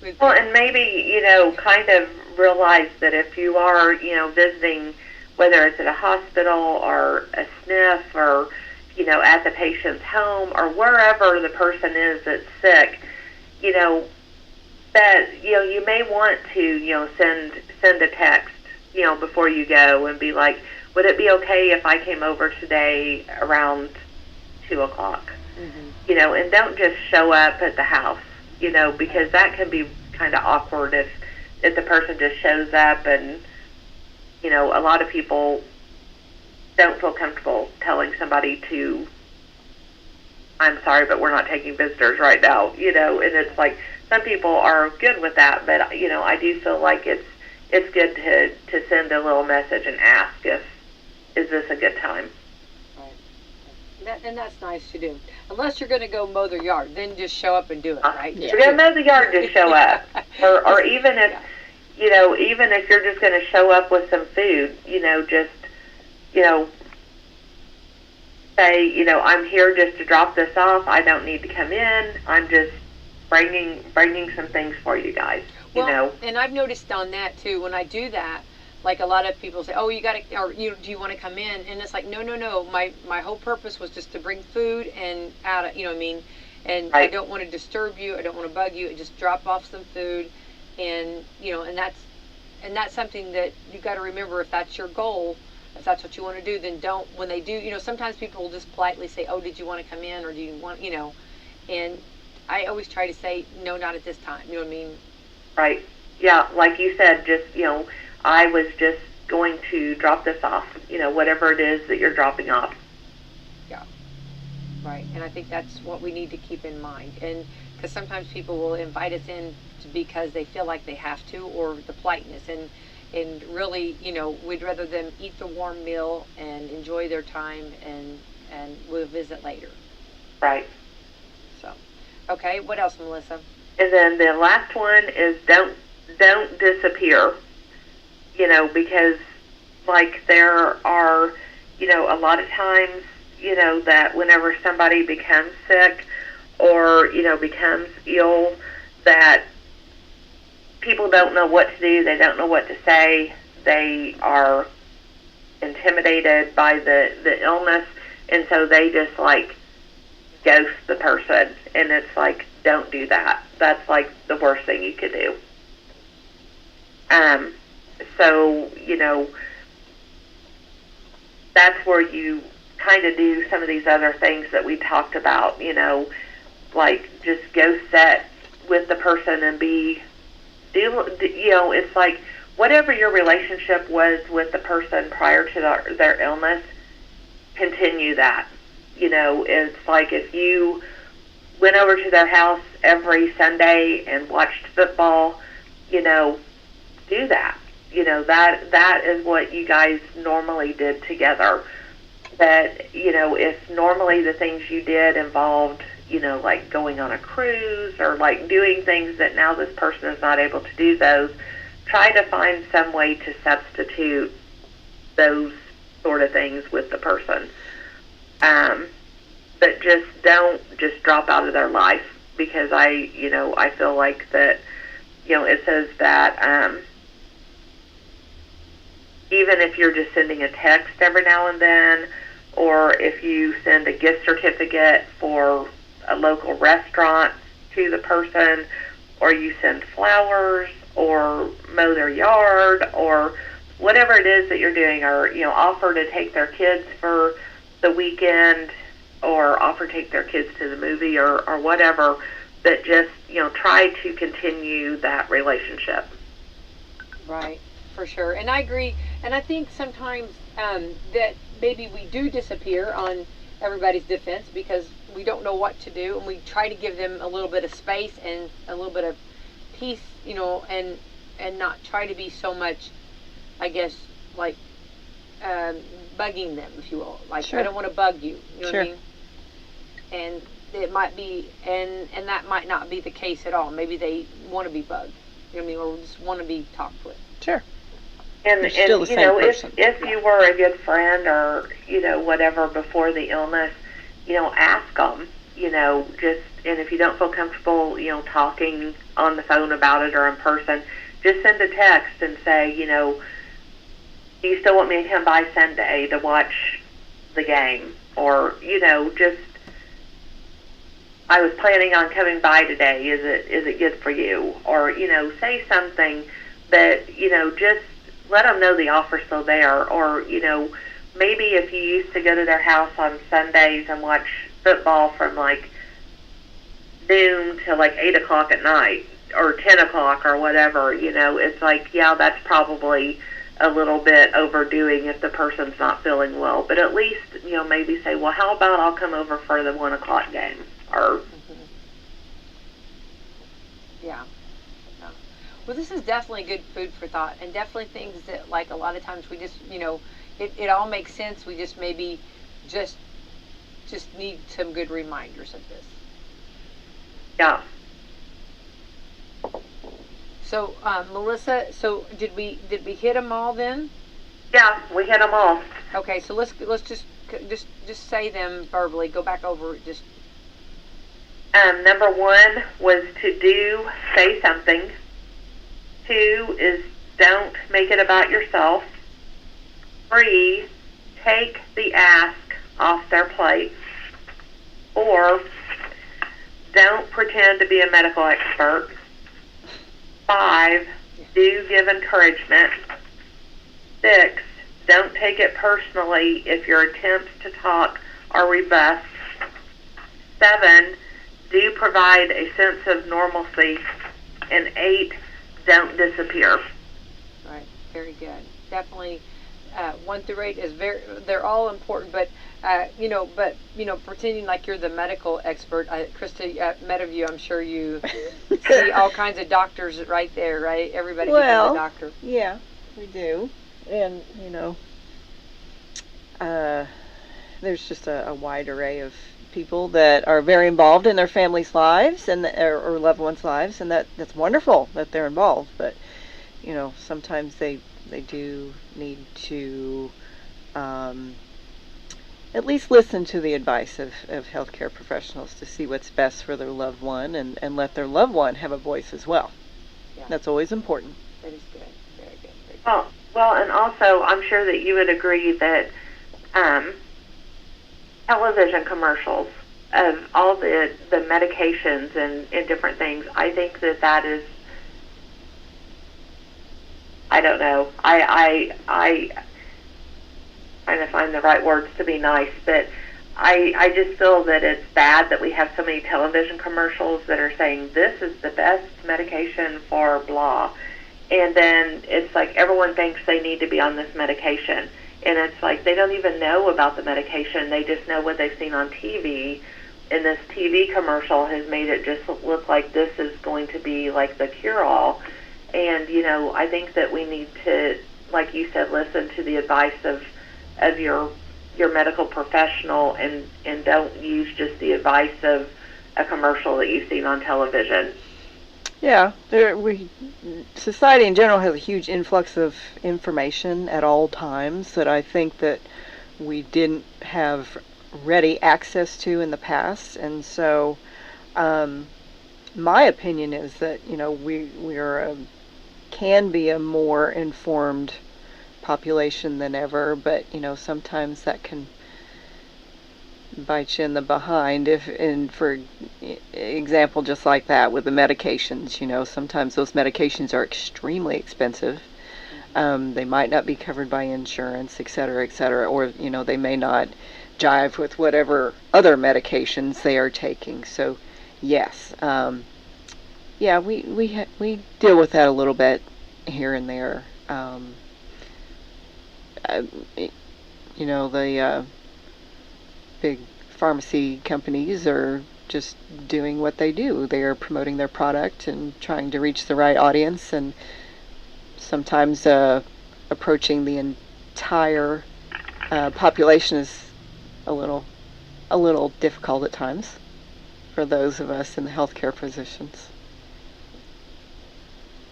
with well, and maybe, kind of realize that if you are, visiting, whether it's at a hospital or a SNF or, at the patient's home or wherever the person is that's sick, that, you may want to, send a text, before you go and be like, would it be okay if I came over today around 2 o'clock? Mm-hmm. And don't just show up at the house, because that can be kind of awkward if the person just shows up, and, a lot of people don't feel comfortable telling somebody to, I'm sorry, but we're not taking visitors right now, and it's like, some people are good with that, but, I do feel like it's good to send a little message and ask is this a good time? Right. And that's nice to do. Unless you're going to go mow their yard, then just show up and do it, right? If you're going to mow the yard, just show up. Or even if, even if you're just going to show up with some food, just, say, I'm here just to drop this off. I don't need to come in. I'm just bringing some things for you guys. Well, and I've noticed on that too. When I do that, like a lot of people say, "Oh, you got to," or do you want to come in? And it's like, no. My whole purpose was just to bring food and out. And right. I don't want to disturb you. I don't want to bug you. I just drop off some food, and and that's something that you got to remember. If that's your goal, if that's what you want to do, then don't. When they do, sometimes people will just politely say, "Oh, did you want to come in, or do you want," and I always try to say, "No, not at this time." You know what I mean? Right. Yeah, like you said, just, I was just going to drop this off, whatever it is that you're dropping off. Yeah. Right. And I think that's what we need to keep in mind. And because sometimes people will invite us in because they feel like they have to, or the politeness. and really, we'd rather them eat the warm meal and enjoy their time, and we'll visit later. Right. So, okay, what else, Melissa? And then the last one is don't disappear. Because like there are, a lot of times, that whenever somebody becomes sick or, becomes ill, that people don't know what to do. They don't know what to say. They are intimidated by the illness, and so they just like ghost the person. And it's like, don't do that. That's like the worst thing you could do. So, that's where you kind of do some of these other things that we talked about, like just go set with the person and it's like whatever your relationship was with the person prior to their illness, continue that. It's like if you went over to their house every Sunday and watched football, do that. That is what you guys normally did together. That, if normally the things you did involved, like going on a cruise or like doing things that now this person is not able to do those, try to find some way to substitute those sort of things with the person. But just don't just drop out of their life, because I feel like that, it says that, even if you're just sending a text every now and then, or if you send a gift certificate for a local restaurant to the person, or you send flowers, or mow their yard, or whatever it is that you're doing, or, offer to take their kids for the weekend, or offer to take their kids to the movie, or whatever, that just, try to continue that relationship. Right. For sure, and I agree, and I think sometimes that maybe we do disappear on everybody's defense because we don't know what to do, and we try to give them a little bit of space and a little bit of peace, and not try to be so much, I guess, like bugging them, if you will. Like, sure. I don't want to bug you, you know sure. what I mean? And it might be, and that might not be the case at all. Maybe they want to be bugged, you know what I mean, or just want to be talked with. Sure. And if you were a good friend or, whatever before the illness, ask them, and if you don't feel comfortable, talking on the phone about it or in person, just send a text and say, do you still want me to come by Sunday to watch the game? Or, just, I was planning on coming by today. Is it good for you? Or, say something that, just let them know the offer's still there. Or, maybe if you used to go to their house on Sundays and watch football from like noon to like 8 o'clock at night or 10 o'clock or whatever, it's like, yeah, that's probably a little bit overdoing if the person's not feeling well. But at least, maybe say, well, how about I'll come over for the 1 o'clock game? Or, yeah. Well, this is definitely good food for thought, and definitely things that, like, a lot of times we just, it all makes sense. We just maybe just need some good reminders of this. Yeah. So, Melissa, did we hit them all then? Yeah, we hit them all. Okay, so let's just say them verbally. Go back over it. Just. Number 1 was to say something. 2 is don't make it about yourself. 3, take the ask off their plate. 4, don't pretend to be a medical expert. 5, do give encouragement. 6, don't take it personally if your attempts to talk are rebuffed. 7, do provide a sense of normalcy. And 8, don't disappear. Right. Very good. Definitely. 1 through 8 is they're all important, but pretending like you're the medical expert. Krista, at MetaView, I'm sure you see all kinds of doctors right there, right? Everybody becomes a doctor. Yeah. we do. And, there's just a wide array of people that are very involved in their families' lives and or loved ones' lives, and that's wonderful that they're involved. But sometimes they do need to at least listen to the advice of healthcare professionals to see what's best for their loved one, and let their loved one have a voice as well. Yeah. That's always important. That is good. Very good. Very good. Well, and also I'm sure that you would agree that television commercials of all the medications and different things, I think that is, I don't know, I trying to find the right words to be nice, but I just feel that it's bad that we have so many television commercials that are saying this is the best medication for blah, and then it's like everyone thinks they need to be on this medication, and it's like they don't even know about the medication, they just know what they've seen on TV, and this TV commercial has made it just look like this is going to be like the cure-all. And I think that we need to, like you said, listen to the advice of your medical professional, and don't use just the advice of a commercial that you've seen on television. Yeah, society in general has a huge influx of information at all times that I think that we didn't have ready access to in the past, and so my opinion is that we can be a more informed population than ever, but sometimes that can bite you in the behind. And for example, just like that with the medications, sometimes those medications are extremely expensive. They might not be covered by insurance, et cetera, or they may not jive with whatever other medications they are taking. So yes, we deal with that a little bit here and there. The big pharmacy companies are just doing what they do. They are promoting their product and trying to reach the right audience, and sometimes approaching the entire population is a little difficult at times for those of us in the healthcare positions.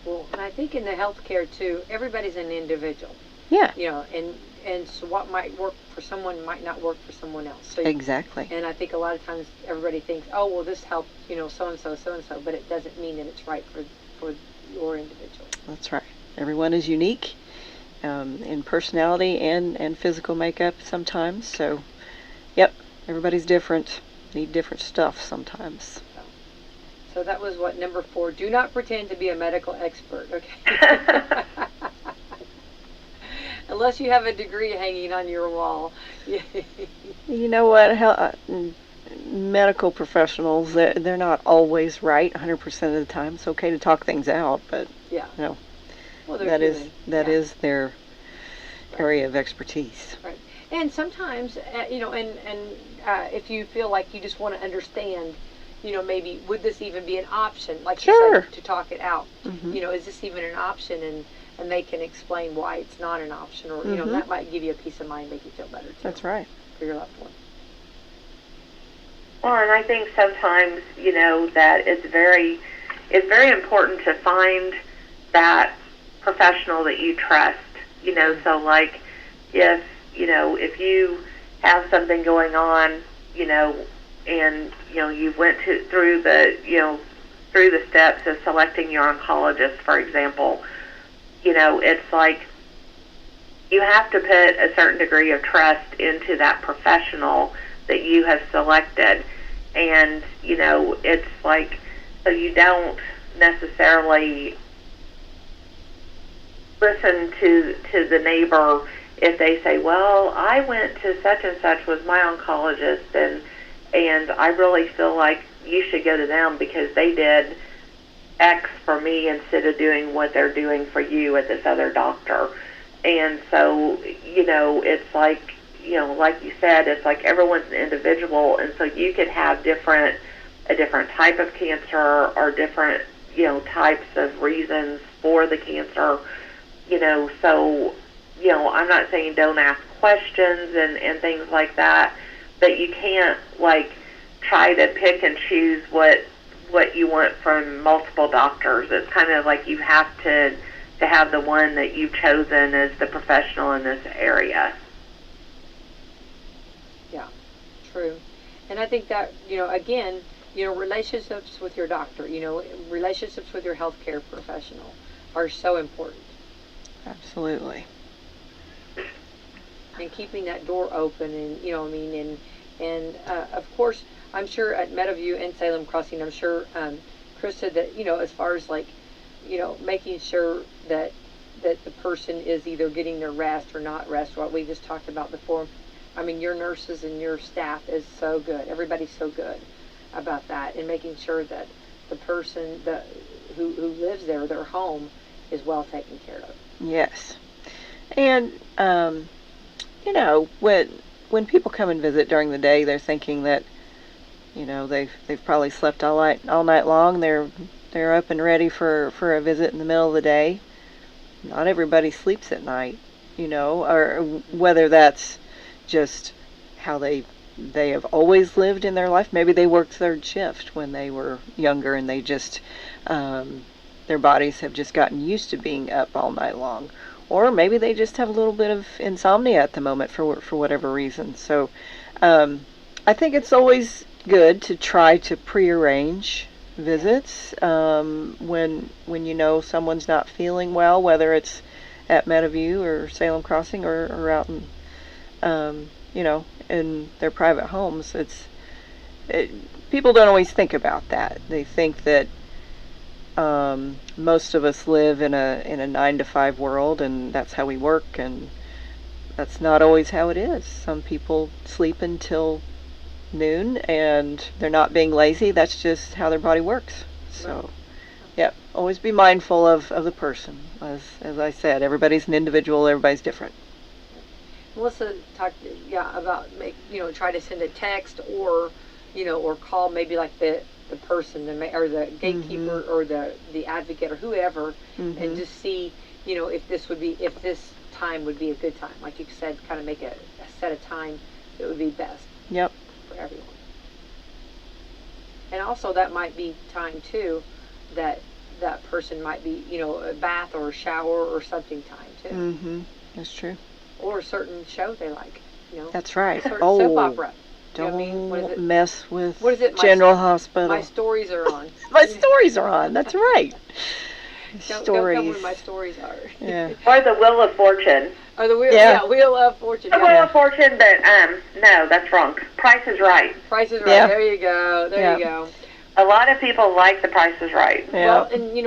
Well, and I think in the healthcare too, everybody's an individual. Yeah. And so what might work for someone might not work for someone else. So exactly. And I think a lot of times everybody thinks, oh, well, this helped, so and so, but it doesn't mean that it's right for your individual. That's right. Everyone is unique in personality and physical makeup sometimes. So, yep, everybody's different. Need different stuff sometimes. So that was number 4. Do not pretend to be a medical expert. Okay. Unless you have a degree hanging on your wall. You know what? Medical professionals, they're not always right 100% of the time. It's okay to talk things out, but yeah. Well, that is their area of expertise. Right. And sometimes, if you feel like you just want to understand, maybe would this even be an option? Like sure. You said, to talk it out. Mm-hmm. Is this even an option? And they can explain why it's not an option, or mm-hmm. That might give you a peace of mind, make you feel better too. That's right. For your loved one. Well, and I think sometimes that it's very important to find that professional that you trust. So like if you have something going on, and you went through the steps of selecting your oncologist, for example. It's like you have to put a certain degree of trust into that professional that you have selected. And, it's like, so you don't necessarily listen to the neighbor if they say, well, I went to such and such with my oncologist, and I really feel like you should go to them because they did X for me instead of doing what they're doing for you at this other doctor. And so, it's like, like you said, it's like everyone's an individual, and so you could have a different type of cancer or different, types of reasons for the cancer. So, I'm not saying don't ask questions and things like that, but you can't, like, try to pick and choose what you want from multiple doctors. It's kind of like you have to have the one that you've chosen as the professional in this area. Yeah, true. And I think that, again, relationships with your doctor, relationships with your healthcare professional are so important. Absolutely. And keeping that door open, and of course, I'm sure at Meadowview and Salem Crossing, I'm sure, Krista, that, as far as like, making sure that the person is either getting their rest or not rest, what we just talked about before. I mean, your nurses and your staff is so good. Everybody's so good about that, and making sure that the person who lives there, their home, is well taken care of. Yes. And, when people come and visit during the day, they're thinking that, they've probably slept all night long. They're up and ready for a visit in the middle of the day. Not everybody sleeps at night, or whether that's just how they have always lived in their life. Maybe they worked third shift when they were younger, and they just their bodies have just gotten used to being up all night long. Or maybe they just have a little bit of insomnia at the moment for whatever reason. So I think it's always good to try to prearrange visits when someone's not feeling well, whether it's at Meadowview or Salem Crossing or out in in their private homes. People don't always think about that. They think that most of us live in a 9-to-5 world, and that's how we work, and that's not always how it is. Some people sleep until noon, and they're not being lazy. That's just how their body works. So, yeah, always be mindful of the person. As I said, everybody's an individual. Everybody's different. Melissa talked, about try to send a text or call maybe like the person or the gatekeeper or the advocate or whoever, and just see if this time would be a good time, like you said, kind of make a set of time that would be best. Yep. For everyone. And also that might be time too that person might be a bath or a shower or something time too. That's true. Or a certain show they like. That's right. A certain soap opera. Don't mess with what is it? General Hospital. My stories are on. My stories are on. That's right. Don't tell me what my stories are. Yeah. Or the Wheel of Fortune. Or the Wheel of Fortune. The Wheel of Fortune, but no, that's wrong. Price is Right. Price is Right. Yeah. There you go. There you go. A lot of people like The Price is Right. Yeah. Well, and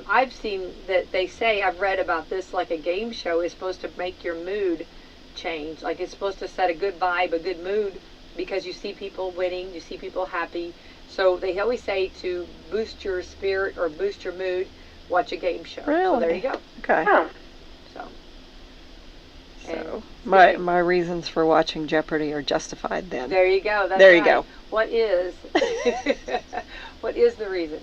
I've seen that they say, I've read about this, like a game show is supposed to make your mood change. Like it's supposed to set a good vibe, a good mood, because you see people winning, you see people happy. So they always say to boost your spirit or boost your mood, watch a game show. Really? So there you go. Okay. Oh. So my reasons for watching Jeopardy are justified then. There you go. That's there you right. go. What is the reason?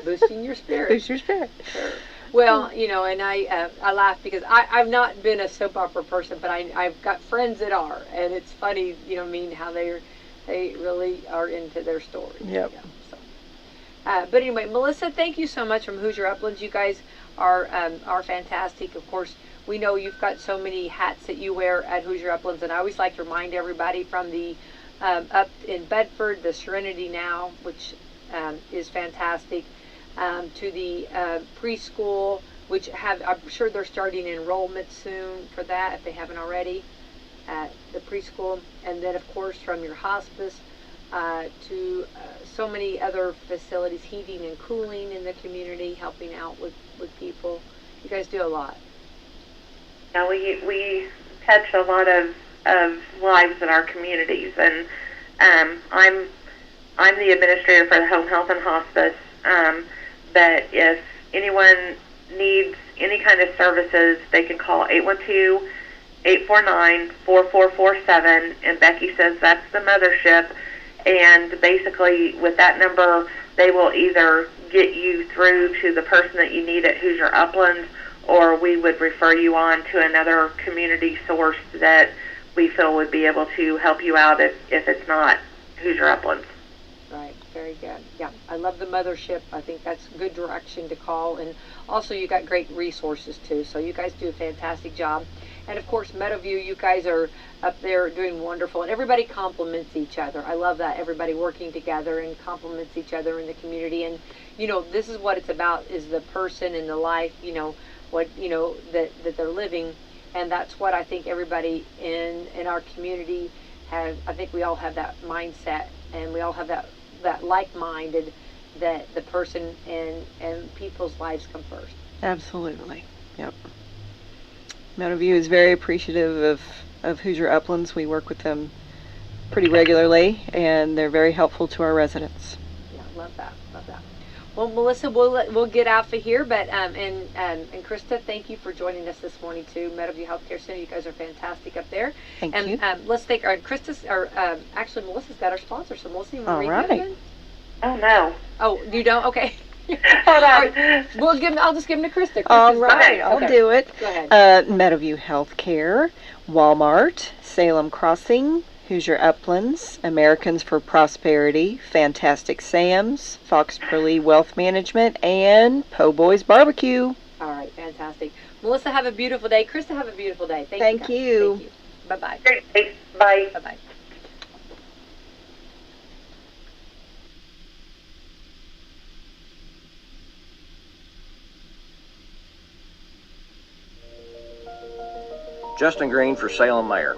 Boosting your spirit. Boost your spirit. Sure. Well, and I laugh because I've not been a soap opera person, but I've got friends that are, and it's funny, how they really are into their story. Yep. So. But anyway, Melissa, thank you so much from Hoosier Uplands. You guys are fantastic. Of course, we know you've got so many hats that you wear at Hoosier Uplands, and I always like to remind everybody from the up in Bedford, the Serenity Now, which is fantastic, to the preschool, which I'm sure they're starting enrollment soon for that if they haven't already, at the preschool, and then of course from your hospice to so many other facilities, heating and cooling in the community, helping out with people. You guys do a lot. Now we touch a lot of lives in our communities, and I'm the administrator for the home health and hospice. But if anyone needs any kind of services, they can call 812-849-4447, and Becky says that's the mothership. And basically, with that number, they will either get you through to the person that you need at Hoosier Uplands, or we would refer you on to another community source that we feel would be able to help you out if it's not Hoosier Uplands. Right, very good. Yeah, I love the mothership. I think that's a good direction to call. And also, you got great resources too. So you guys do a fantastic job. And of course, Meadowview, you guys are up there doing wonderful. And everybody complements each other. I love that. Everybody working together and complements each other in the community. And, you know, this is what it's about, is the person and the life, you know, what, you know, that they're living. And that's what I think everybody in our community have. I think we all have that mindset, and we all have that like-minded, that the person and people's lives come first. Absolutely. Yep. Meadowview is very appreciative of Hoosier Uplands. We work with them pretty regularly, and they're very helpful to our residents. Yeah, love that. Love that. Well, Melissa, we'll get out of here, but and Krista, thank you for joining us this morning too. Meadowview Healthcare Center, you guys are fantastic up there. Thank you. Let's take our actually Melissa's got our sponsor, so Melissa, you want to read right. that again? Oh no. Oh, you don't? Okay. Hold on. Right. I'll just give them to Krista. All right, okay. I'll do it. Go ahead. Meadowview Healthcare, Walmart, Salem Crossing, Hoosier Uplands, Americans for Prosperity, Fantastic Sam's, Fox Perley Wealth Management, and Po' Boys Barbecue. All right, fantastic. Melissa, have a beautiful day. Krista, have a beautiful day. Thank you. Thank you. Bye-bye. Great. Bye. Bye-bye. Justin Green for Salem Mayor.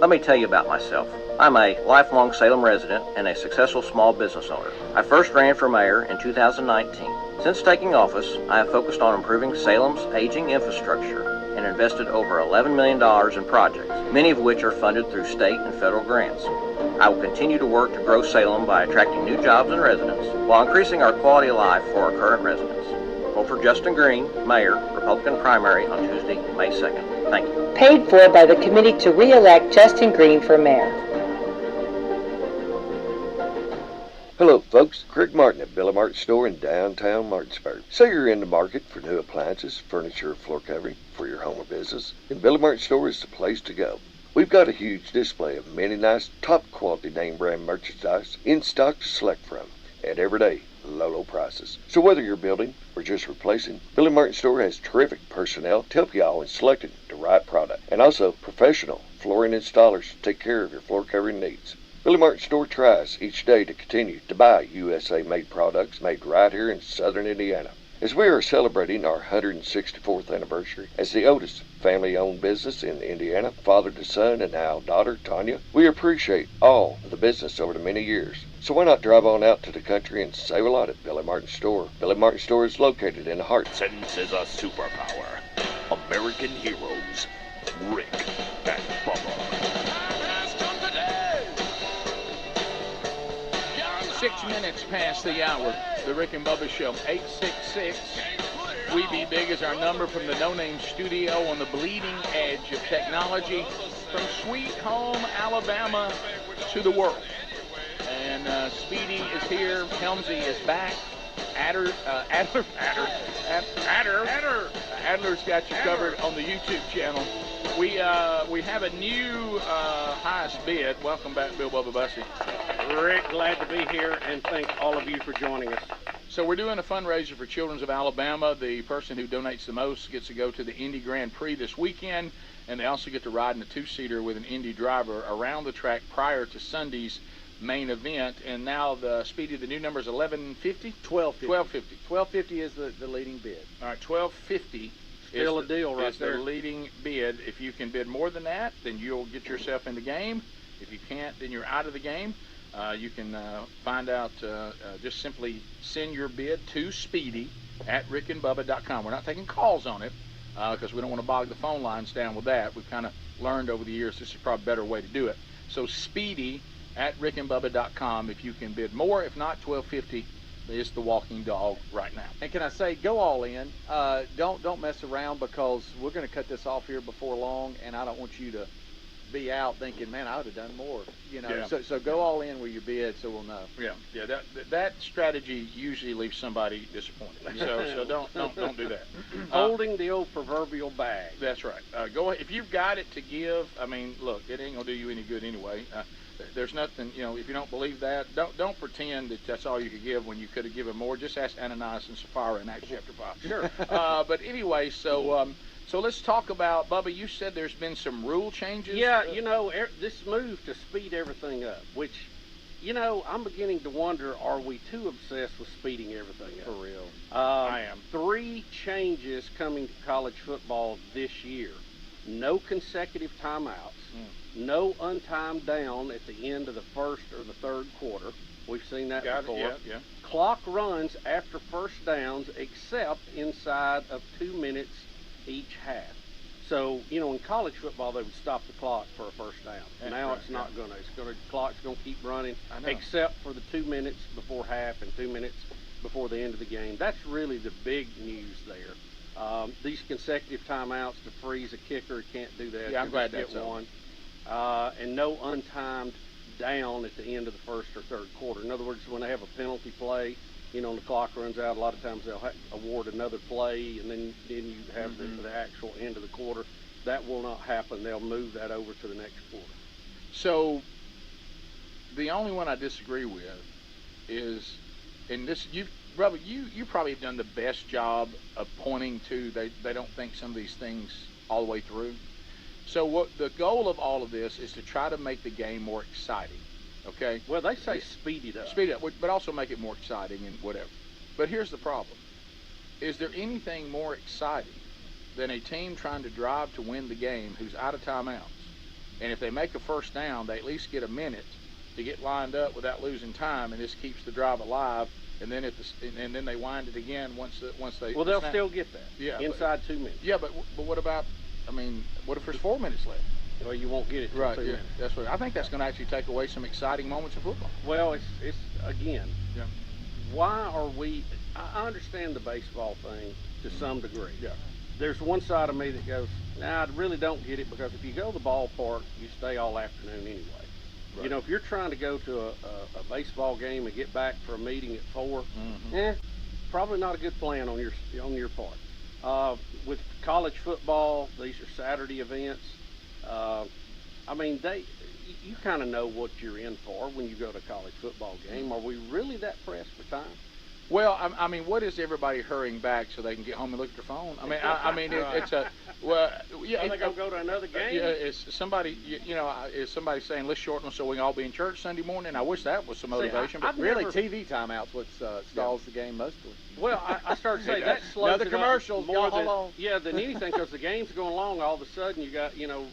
Let me tell you about myself. I'm a lifelong Salem resident and a successful small business owner. I first ran for mayor in 2019. Since taking office, I have focused on improving Salem's aging infrastructure and invested over $11 million in projects, many of which are funded through state and federal grants. I will continue to work to grow Salem by attracting new jobs and residents while increasing our quality of life for our current residents. Vote for Justin Green, Mayor, Republican primary on Tuesday, May 2nd. Thank you. Paid for by the committee to re-elect Justin Green for mayor. Hello folks, Craig Martin at Billy Martin Store in downtown Martinsburg. Say you're in the market for new appliances, furniture, or floor covering for your home or business, then Billy Martin Store is the place to go. We've got a huge display of many nice, top quality name brand merchandise in stock to select from at everyday low prices. So whether you're building or just replacing, Billy Martin Store has terrific personnel to help you all in selecting the right product, and also professional flooring installers to take care of your floor covering needs. Billy Martin Store tries each day to continue to buy USA-made products made right here in southern Indiana. As we are celebrating our 164th anniversary as the oldest family-owned business in Indiana, father to son and now daughter, Tanya, we appreciate all of the business over the many years. So why not drive on out to the country and save a lot at Billy Martin Store? Billy Martin Store is located in the heart. Sense is a superpower. American heroes, Rick and Bubba. 6 minutes past the hour. The Rick and Bubba Show. 866. We Be Big is our number from the No Name Studio on the bleeding edge of technology from Sweet Home, Alabama to the world. And Speedy is here. Helmsy is back. Adler's got you covered on the YouTube channel. We have a new highest bid. Welcome back, Bill Bubba Bussey. Rick, glad to be here, and thank all of you for joining us. So we're doing a fundraiser for Children's of Alabama. The person who donates the most gets to go to the Indy Grand Prix this weekend, and they also get to ride in a two-seater with an Indy driver around the track prior to Sunday's main event. And now the Speedy, the new number is 1150? 1250. 1250. 1250 is the leading bid. All right, 1250 Still a deal right there. The leading bid. If you can bid more than that, then you'll get yourself in the game. If you can't, then you're out of the game. You can find out, just simply send your bid to Speedy at rickandbubba.com. We're not taking calls on it because we don't want to bog the phone lines down with that. We've kind of learned over the years this is probably a better way to do it. So Speedy at rickandbubba.com if you can bid more. If not, $12.50 is the walking dog right now. And can I say, go all in. Don't mess around, because we're going to cut this off here before long, and I don't want you to be out thinking, man, I would have done more. You know, Yeah. so go all in with your bid, so we'll know. Yeah. That strategy usually leaves somebody disappointed. So don't do that. Holding the old proverbial bag. That's right. Go ahead. If you've got it to give, I mean, look, it ain't gonna do you any good anyway. There's nothing, you know, if you don't believe that, don't pretend that that's all you could give when you could have given more. Just ask Ananias and Sapphira in Acts chapter 5. Sure. But anyway, so let's talk about, Bubba, you said there's been some rule changes? Yeah, you know, this move to speed everything up, which, you know, I'm beginning to wonder, are we too obsessed with speeding everything up? For real. I am. 3 changes coming to college football this year. No consecutive timeouts. No untimed down at the end of the first or the third quarter. We've seen that before. Yeah. Clock runs after first downs except inside of 2 minutes each half. So, you know, in college football, they would stop the clock for a first down. That's Now right, it's not going to. Clock's going to keep running I know. except for the 2 minutes before half and 2 minutes before the end of the game. That's really the big news there. These consecutive timeouts to freeze a kicker, can't do that. Yeah, I'm You glad just that's get over. one. And no untimed down at the end of the first or third quarter. In other words, when they have a penalty play, you know, and the clock runs out, a lot of times they'll award another play, and then you have the actual end of the quarter. That will not happen. They'll move that over to the next quarter. So the only one I disagree with is, and this, you probably have done the best job of pointing to they don't think some of these things all the way through. So what the goal of all of this is to try to make the game more exciting. Okay. Well, they say speed it up. Speed it up, but also make it more exciting and whatever. But here's the problem. Is there anything more exciting than a team trying to drive to win the game who's out of timeouts? And if they make a first down, they at least get a minute to get lined up without losing time, and this keeps the drive alive. And then and then they wind it again once they. Well, they'll still get that. Yeah, inside 2 minutes. Yeah, but what about? I mean, what if there's 4 minutes left? Well, you won't get it till Right. 2 Yeah. minutes. That's what I think. That's going to actually take away some exciting moments of football. Well, it's again. Yeah. Why are we? I understand the baseball thing to some degree. Yeah. There's one side of me that goes, nah, I really don't get it, because if you go to the ballpark, you stay all afternoon anyway. Right. You know, if you're trying to go to a baseball game and get back for a meeting at 4, probably not a good plan on your part. With college football, these are Saturday events. I mean, you kind of know what you're in for when you go to a college football game. Are we really that pressed for time? Well, I mean, what is everybody hurrying back so they can get home and look at their phone? I mean, it's a well, yeah. Are they gonna go to another game? Yeah, is somebody is somebody saying let's shorten them so we can all be in church Sunday morning? I wish that was some motivation, but Really, TV timeouts what stalls the game mostly. Well, I started to say that slows Another it up commercial, more hold on. than anything, because the game's going along. All of a sudden, you got the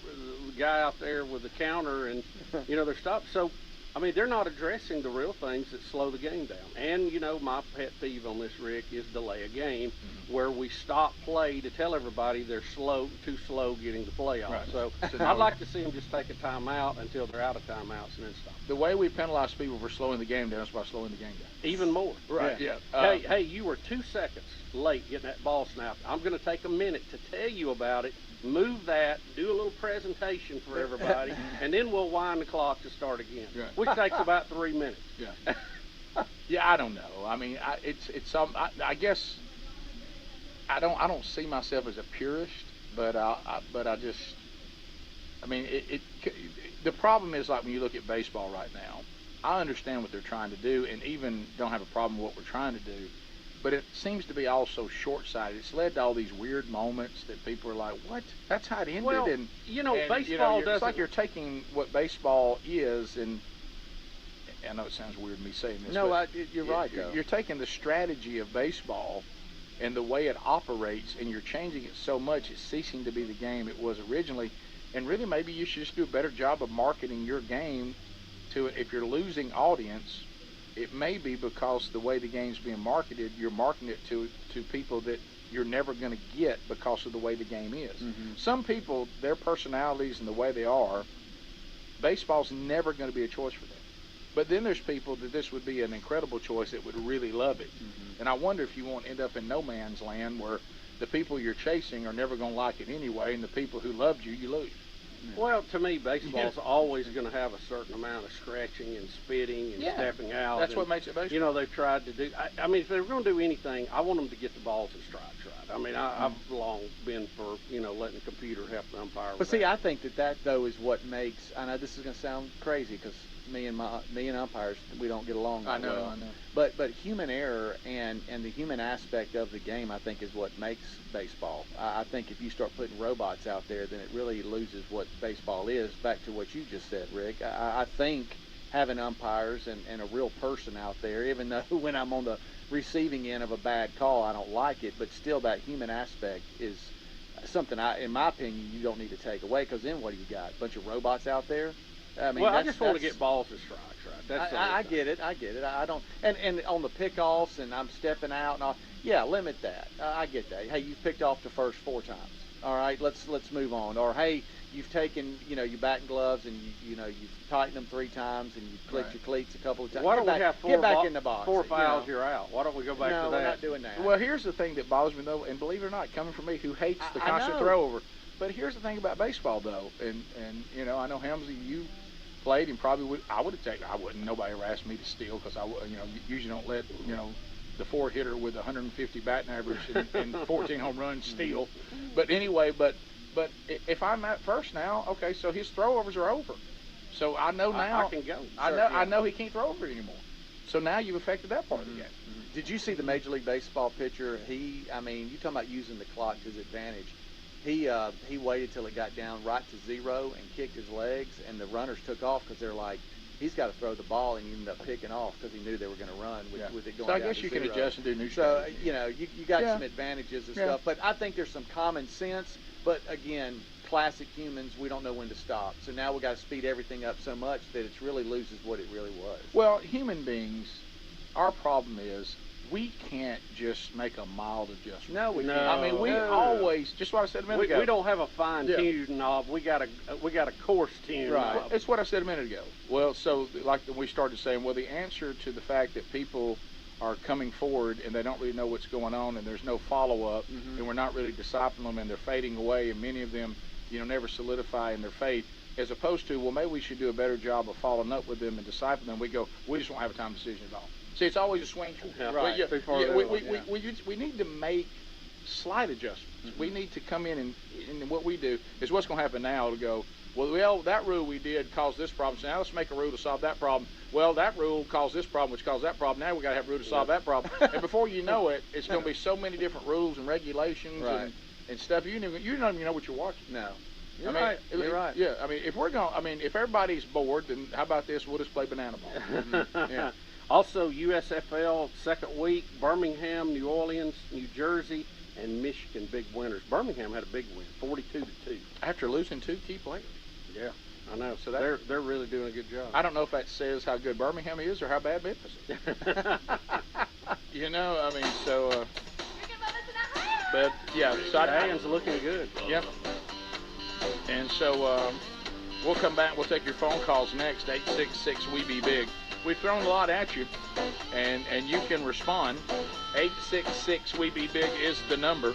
guy out there with the counter, and they're stopped. So, I mean, they're not addressing the real things that slow the game down. And my pet peeve on this, Rick, is delay a game, where we stop play to tell everybody they're too slow getting the play on. Right. So I'd like to see them just take a timeout until they're out of timeouts and then stop. The way we penalize people for slowing the game down is by slowing the game down. Even more. Right. Yeah. Hey, you were 2 seconds late getting that ball snapped. I'm going to take a minute to tell you about it. Move that, do a little presentation for everybody, and then we'll wind the clock to start again, Right. which takes about 3 minutes. Yeah. Yeah, I don't know. I mean, I guess I don't see myself as a purist, but I just, I mean, the problem is, like, when you look at baseball right now, I understand what they're trying to do, and even don't have a problem with what we're trying to do. But it seems to be all so short-sighted. It's led to all these weird moments that people are like, "What? That's how it ended." Well, and baseball doesn't. It's like you're taking what baseball is, and I know it sounds weird me saying this. No, but you're right, though. You're taking the strategy of baseball and the way it operates, and you're changing it so much it's ceasing to be the game it was originally. And really, maybe you should just do a better job of marketing your game to it. If you're losing audience, it may be because the way the game's being marketed, you're marketing it to people that you're never going to get because of the way the game is. Mm-hmm. Some people, their personalities and the way they are, baseball's never going to be a choice for them. But then there's people that this would be an incredible choice that would really love it. Mm-hmm. And I wonder if you won't end up in no man's land where the people you're chasing are never going to like it anyway, and the people who loved you, you lose. Well, to me, baseball's always going to have a certain amount of scratching and spitting and stepping out. That's what makes it baseball. You know, they've tried to do. I mean, if they're going to do anything, I want them to get the balls and strikes right. I mean, I've long been for letting the computer help the umpire. But see, I think that though is what makes. I know this is going to sound crazy because me and umpires, we don't get along. I know. But human error and the human aspect of the game, I think, is what makes baseball. I think if you start putting robots out there, then it really loses what baseball is. Back to what you just said, Rick. I think having umpires and a real person out there, even though when I'm on the receiving end of a bad call, I don't like it, but still that human aspect is something, in my opinion, you don't need to take away, because then what do you got? A bunch of robots out there? I mean, I just want to get balls and strikes right. That's I get it. I don't. And on the pickoffs, and I'm stepping out and all. Yeah, limit that. I get that. Hey, you've picked off the first 4 times. All right, let's move on. Or hey, you've taken your batting gloves and you've tightened them 3 times and you've clicked your cleats a couple of times. Why don't we have get back in the box? 4 fouls, you're out. Why don't we go back to that? No, we're not doing that. Well, here's the thing that bothers me though, and believe it or not, coming from me who hates the constant throw over. But here's the thing about baseball though, and I know Helmsley, you played and probably would. I would have taken. I wouldn't. Nobody ever asked me to steal because I usually don't let the 4 hitter with 150 batting average and 14 home runs steal. But anyway, but if I'm at first now, okay, so his throwovers are over. So I know now I can go. I know he can't throw over anymore. So now you've affected that part of the game. Did you see the Major League Baseball pitcher? You talking about using the clock to his advantage. He waited till it got down right to 0 and kicked his legs, and the runners took off because they're like, he's got to throw the ball, and he ended up picking off because he knew they were going to run with it going down. So I guess you can adjust and do new stuff. strategy. So you got some advantages and stuff, but I think there's some common sense. But again, classic humans, we don't know when to stop. So now we got to speed everything up so much that it really loses what it really was. Well, human beings, our problem is we can't just make a mild adjustment. No, we can't. I mean, we always, just what I said a minute ago. We don't have a fine-tuned knob. We got a coarse-tuned knob. It's what I said a minute ago. Well, so like we started saying, well, the answer to the fact that people are coming forward and they don't really know what's going on and there's no follow-up and we're not really discipling them and they're fading away and many of them, never solidify in their faith, as opposed to, well, maybe we should do a better job of following up with them and discipling them. We go, we just won't have a time decision at all. See, it's always a swing. Right. We need to make slight adjustments. We need to come in and what we do is what's going to happen now to go, well, that rule we did caused this problem, so now let's make a rule to solve that problem. Well, that rule caused this problem, which caused that problem. Now we got to have a rule to solve that problem. And before you know it, it's going to be so many different rules and regulations and stuff. You don't even know what you're watching. No. You're right. Yeah, I mean, if everybody's bored, then how about this? We'll just play banana ball. Yeah. Also, USFL second week, Birmingham, New Orleans, New Jersey, and Michigan big winners. Birmingham had a big win, 42-2. After losing 2 key players. Yeah, I know. So they're really doing a good job. I don't know if that says how good Birmingham is or how bad Memphis is. But yeah, Italian's looking good. Yep. And so we'll come back. We'll take your phone calls next. 866-WE-BE-BIG. We've thrown a lot at you, and you can respond. 866-WE-BE-BIG is the number.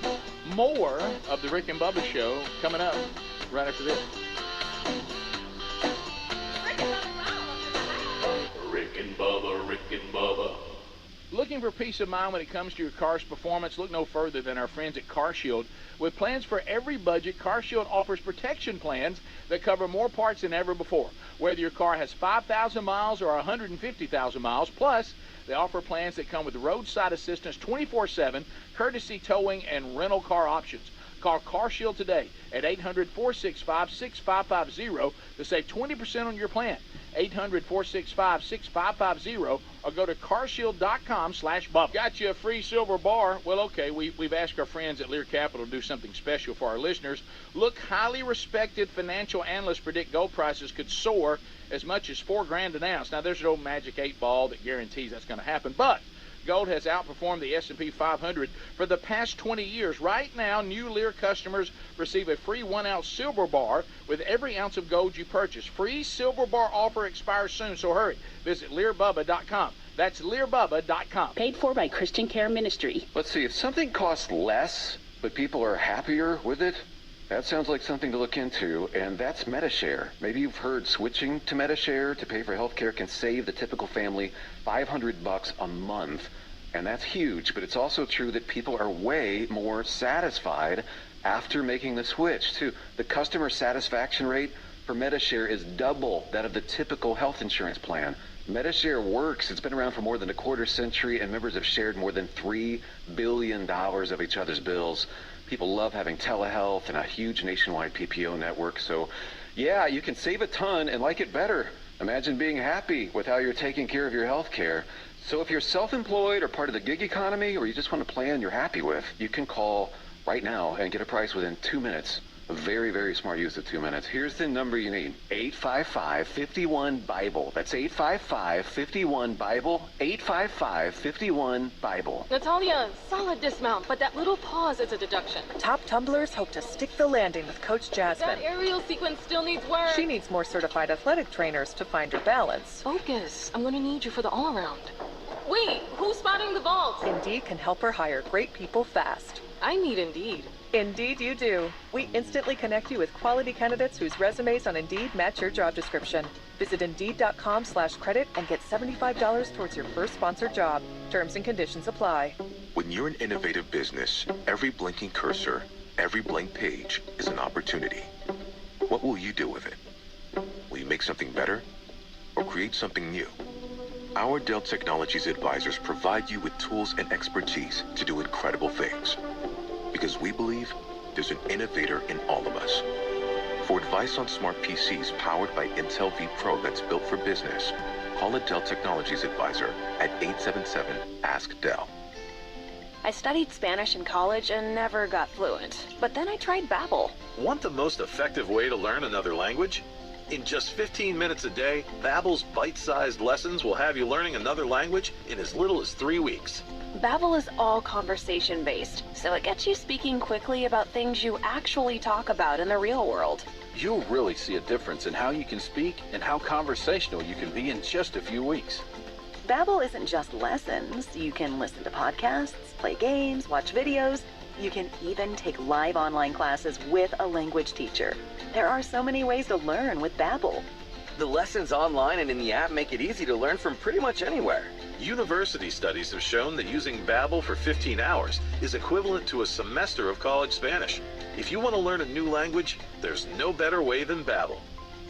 More of the Rick and Bubba Show coming up right after this. Rick and Bubba, Rick and Bubba. Looking for peace of mind when it comes to your car's performance? Look no further than our friends at CarShield. With plans for every budget, CarShield offers protection plans that cover more parts than ever before. Whether your car has 5,000 miles or 150,000 miles, plus they offer plans that come with roadside assistance 24/7, courtesy towing, and rental car options. Call CarShield today at 800-465-6550 to save 20% on your plan. 800-465-6550 or go to carshield.com/Bubba. Got you a free silver bar? Well, okay, we've asked our friends at Lear Capital to do something special for our listeners. Look, highly respected financial analysts predict gold prices could soar as much as $4,000 an ounce. Now, there's no magic 8 ball that guarantees that's going to happen, but gold has outperformed the S&P 500 for the past 20 years. Right now, new Lear customers receive a free 1-ounce silver bar with every ounce of gold you purchase. Free silver bar offer expires soon, so hurry. Visit LearBubba.com. That's LearBubba.com. Paid for by Christian Care Ministry. Let's see, if something costs less, but people are happier with it, That sounds like something to look into, and that's MediShare. Maybe you've heard switching to MediShare to pay for healthcare can save the typical family $500 a month, and that's huge, but it's also true that people are way more satisfied after making the switch, too. The customer satisfaction rate for MediShare is double that of the typical health insurance plan. MediShare works. It's been around for more than a quarter century, and members have shared more than $3 billion of each other's bills. People love having telehealth and a huge nationwide PPO network. So, yeah, you can save a ton and like it better. Imagine being happy with how you're taking care of your health care. So if you're self-employed or part of the gig economy, or you just want a plan you're happy with, you can call right now and get a price within 2 minutes. A very, very smart use of 2 minutes. Here's the number you need. 855-51-BIBLE. That's 855-51-BIBLE. 855-51-BIBLE. Natalia, solid dismount, but that little pause is a deduction. Top tumblers hope to stick the landing with Coach Jasmine. That aerial sequence still needs work. She needs more certified athletic trainers to find her balance. Focus. I'm going to need you for the all-around. Wait, who's spotting the vault? Indeed can help her hire great people fast. I need Indeed. Indeed you do. We instantly connect you with quality candidates whose resumes on Indeed match your job description. Visit Indeed.com/credit and get $75 towards your first sponsored job. Terms and conditions apply. When you're an innovative business, every blinking cursor, every blank page is an opportunity. What will you do with it? Will you make something better or create something new? Our Dell Technologies advisors provide you with tools and expertise to do incredible things. Because we believe there's an innovator in all of us. For advice on smart PCs powered by Intel V Pro that's built for business, call a Dell Technologies advisor at 877-ASK-DELL. I studied Spanish in college and never got fluent. But then I tried Babbel. Want the most effective way to learn another language? In just 15 minutes a day, Babbel's bite-sized lessons will have you learning another language in as little as 3 weeks. Babbel is all conversation-based, so it gets you speaking quickly about things you actually talk about in the real world. You'll really see a difference in how you can speak and how conversational you can be in just a few weeks. Babbel isn't just lessons. You can listen to podcasts, play games, watch videos. You can even take live online classes with a language teacher. There are so many ways to learn with Babbel. The lessons online and in the app make it easy to learn from pretty much anywhere. University studies have shown that using Babbel for 15 hours is equivalent to a semester of college Spanish. If you want to learn a new language, there's no better way than Babbel.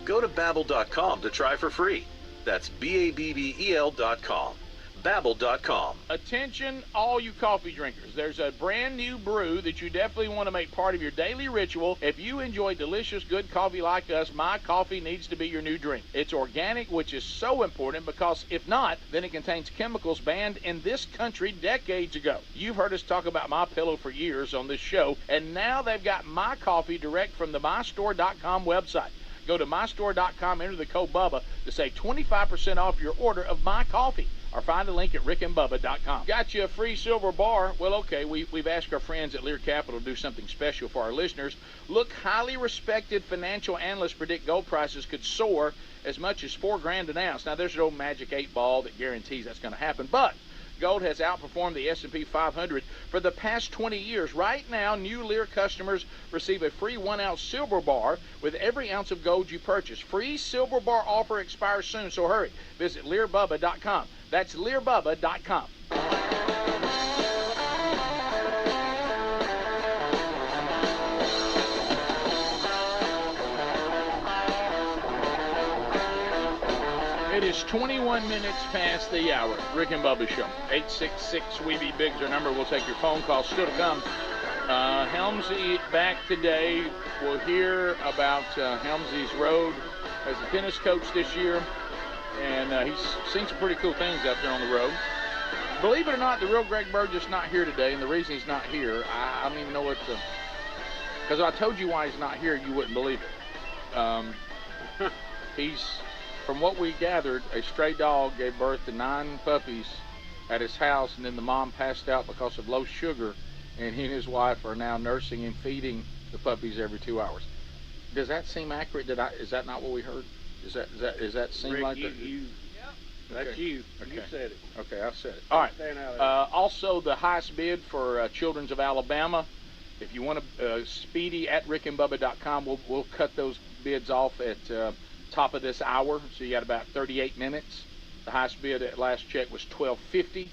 Go to Babbel.com to try for free. That's Babbel.com. Babbel.com. Attention, all you coffee drinkers. There's a brand new brew that you definitely want to make part of your daily ritual. If you enjoy delicious, good coffee like us, My Coffee needs to be your new drink. It's organic, which is so important because if not, then it contains chemicals banned in this country decades ago. You've heard us talk about My Pillow for years on this show, and now they've got My Coffee direct from the MyStore.com website. Go to MyStore.com, enter the code BUBBA to save 25% off your order of My Coffee. Or find a link at rickandbubba.com. Got you a free silver bar? Well, okay, we've asked our friends at Lear Capital to do something special for our listeners. Look, highly respected financial analysts predict gold prices could soar as much as $4,000 an ounce. Now, there's no magic 8 ball that guarantees that's going to happen, but gold has outperformed the S&P 500 for the past 20 years. Right now, new Lear customers receive a free 1-ounce silver bar with every ounce of gold you purchase. Free silver bar offer expires soon, so hurry. Visit LearBubba.com. That's LearBubba.com. It is 21 minutes past the hour. Rick and Bubba Show. 866-WE-BE-BIG's our number. We'll take your phone calls. Still to come. Helmsy back today. We'll hear about Helmsy's road as a tennis coach this year. And he's seen some pretty cool things out there on the road. Believe it or not, the real Greg Burgess not here today. And the reason he's not here, I don't even know what the... Because I told you why he's not here, you wouldn't believe it. He's... From what we gathered, a stray dog gave birth to 9 puppies at his house, and then the mom passed out because of low sugar, and he and his wife are now nursing and feeding the puppies every 2 hours. Does that seem accurate? Is that not what we heard? Does that seem Rick, like that? That's okay. you. Okay. You said it. Okay, I said it. All right. Also, the highest bid for Children's of Alabama If you want to, Speedy at rickandbubba.com. We'll cut those bids off at top of this hour. So you got about 38 minutes. The highest bid at last check was $12.50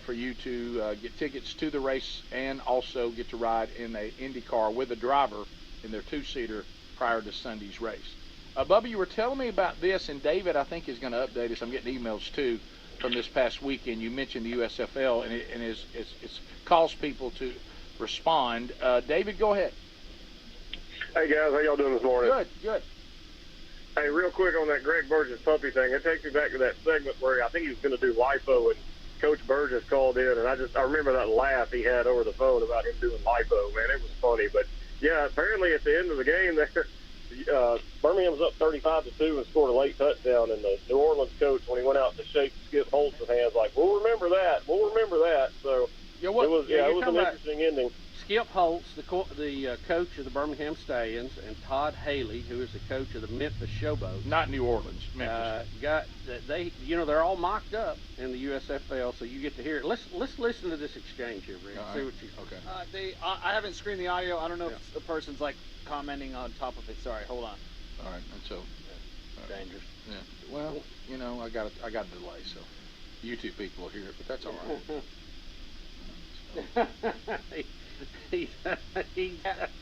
for you to get tickets to the race and also get to ride in a Indy car with a driver in their two-seater prior to Sunday's race. Bubba, you were telling me about this, and David, I think, is going to update us. I'm getting emails, too, from this past weekend. You mentioned the USFL, and it's caused people to respond. David, go ahead. Hey, guys. How y'all doing this morning? Good. Hey, real quick on that Greg Burgess puppy thing. It takes me back to that segment where I think he was going to do lipo, and Coach Burgess called in, and I remember that laugh he had over the phone about him doing lipo. Man, it was funny. But, yeah, apparently at the end of the game there, Birmingham's up 35-2 and scored a late touchdown, and the New Orleans coach, when he went out to shake Skip Holtz's hands, like, we'll remember that. So it was an interesting ending. Skip Holtz, the coach of the Birmingham Stallions, and Todd Haley, who is the coach of the Memphis Showboats. Not New Orleans, Memphis. They're all mocked up in the USFL, so you get to hear it. Let's listen to this exchange here, Rick. Right. See what you Okay. I haven't screened the audio. I don't know if the person's like commenting on top of it. Sorry, hold on. All right, and so dangerous. Yeah. Well, I got a delay, so you two people will hear it, but that's all right.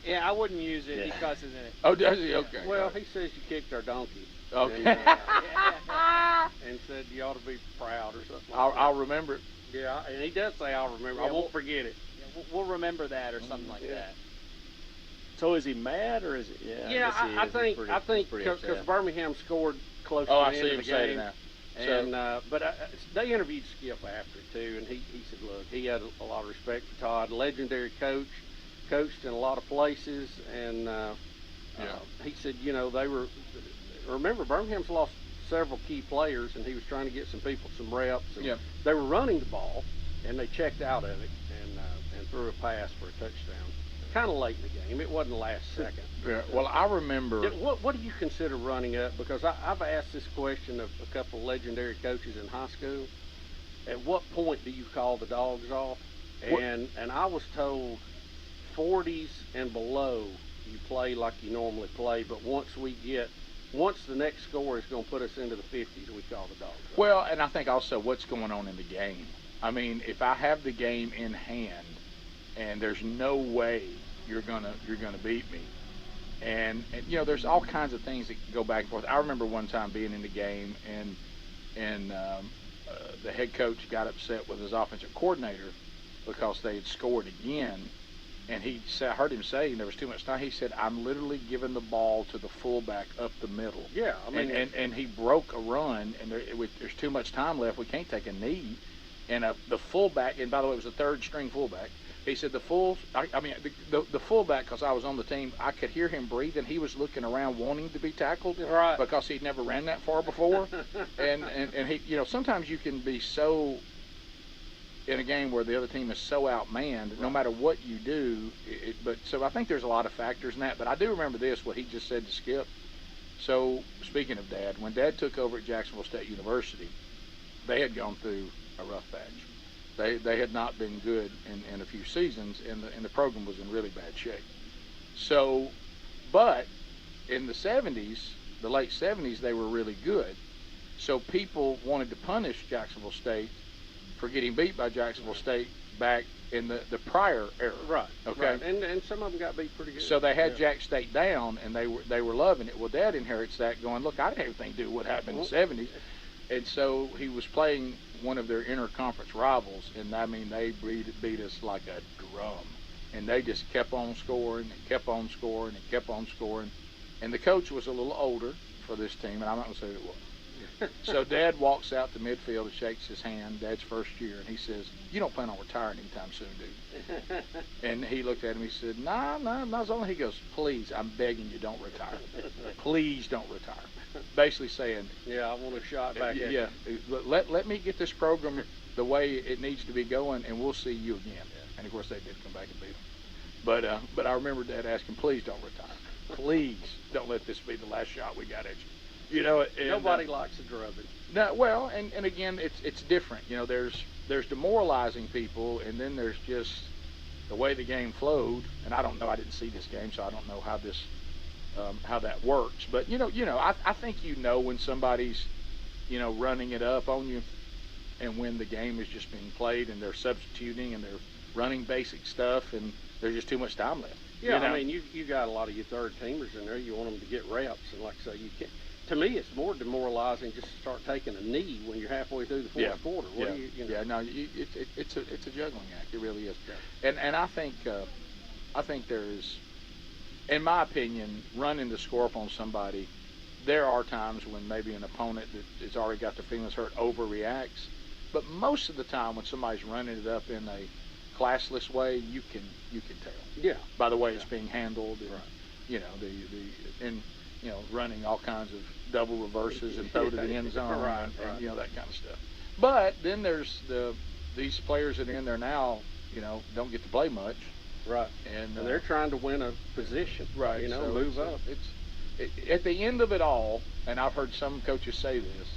Yeah, I wouldn't use it. He cusses in it. Oh, does he? Okay. Well, he says you kicked our donkey. Okay. And said you ought to be proud or something. I'll remember it. Yeah, and he does say I'll remember. I won't forget it. Yeah, we'll remember that or something like that. So is he mad or is it? Yeah, I think because Birmingham scored close to the end of the game. Now. And they interviewed Skip after too, and he said, look, he had a lot of respect for Todd, legendary coach, coached in a lot of places, and he said, remember Birmingham's lost several key players, and he was trying to get some people some reps. And they were running the ball, and they checked out of it and threw a pass for a touchdown. Kind of late in the game. It wasn't the last second. Yeah. Well, I remember. What do you consider running up? Because I've asked this question of a couple of legendary coaches in high school. At what point do you call the dogs off? And I was told 40s and below you play like you normally play, but once the next score is going to put us into the 50s, we call the dogs off. Well, and I think also what's going on in the game. I mean, if I have the game in hand and there's no way you're gonna beat me, and there's all kinds of things that can go back and forth. I remember one time being in the game and the head coach got upset with his offensive coordinator because they had scored again, and I heard him say, and there was too much time, he said, I'm literally giving the ball to the fullback up the middle. Yeah, I mean, and he broke a run, and there's too much time left, we can't take a knee, and the fullback, and by the way, it was a third string fullback. He said the fullback, because I was on the team, I could hear him breathing. He was looking around wanting to be tackled, right, because he'd never ran that far before. and he, sometimes you can be so in a game where the other team is so outmanned, no matter what you do. So I think there's a lot of factors in that. But I do remember what he just said to Skip. So speaking of Dad, when Dad took over at Jacksonville State University, they had gone through a rough patch. They had not been good in a few seasons, and the program was in really bad shape. So, but in the 70s, the late 70s, they were really good. So people wanted to punish Jacksonville State for getting beat by Jacksonville State back in the prior era. Right. Okay. Right. And some of them got beat pretty good. So they had Jack State down, and they were loving it. Well, Dad inherits that, going, look, I didn't have anything to do with what happened in the 70s. And so he was playing one of their inter-conference rivals, and I mean, they beat us like a drum. And they just kept on scoring and kept on scoring and kept on scoring. And the coach was a little older for this team, and I'm not going to say who it was. So Dad walks out to midfield and shakes his hand, Dad's first year, and he says, you don't plan on retiring anytime soon, do you? And he looked at him, he said, nah, he goes, please, I'm begging you, don't retire. Please don't retire. Basically saying, yeah, I want a shot back at you. Let me get this program the way it needs to be going, and we'll see you again. Yeah. And of course they did come back and beat them. But I remember Dad asking, please don't retire. Please don't let this be the last shot we got at you. Nobody likes a drubbing. No, well, and again, it's different. There's demoralizing people, and then there's just the way the game flowed, and I don't know, I didn't see this game, so I don't know how this how that works. But I think when somebody's running it up on you, and when the game is just being played and they're substituting and they're running basic stuff and there's just too much time left. Yeah, I mean, you got a lot of your third teamers in there. You want them to get reps, and like I say, you can't. To me, it's more demoralizing just to start taking a knee when you're halfway through the fourth quarter. What do you know? No, it's a juggling act. It really is. Yeah. And I think there's, in my opinion, running the score up on somebody, there are times when maybe an opponent that has already got their feelings hurt overreacts. But most of the time when somebody's running it up in a classless way, you can tell. Yeah. By the way it's being handled, and running all kinds of double reverses and throw to the end zone, right. And that kind of stuff. But then there's these players that are in there now, don't get to play much. Right. And they're trying to win a position. Right. So move up. At the end of it all, and I've heard some coaches say this,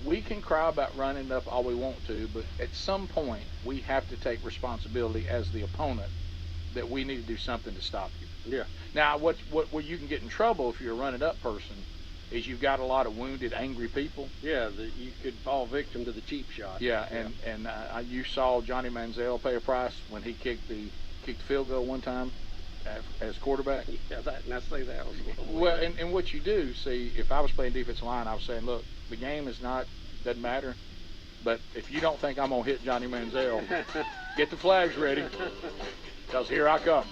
we can cry about running up all we want to, but at some point we have to take responsibility as the opponent that we need to do something to stop you. Yeah. Now, where you can get in trouble if you're a run it up person is you've got a lot of wounded, angry people. Yeah, you could fall victim to the cheap shot. Yeah, and you saw Johnny Manziel pay a price when he kicked the field goal one time as quarterback. Yeah, I say that was a little well, and what you do, see, if I was playing defensive line, I was saying, look, the game doesn't matter, but if you don't think I'm going to hit Johnny Manziel, get the flags ready, because here I come.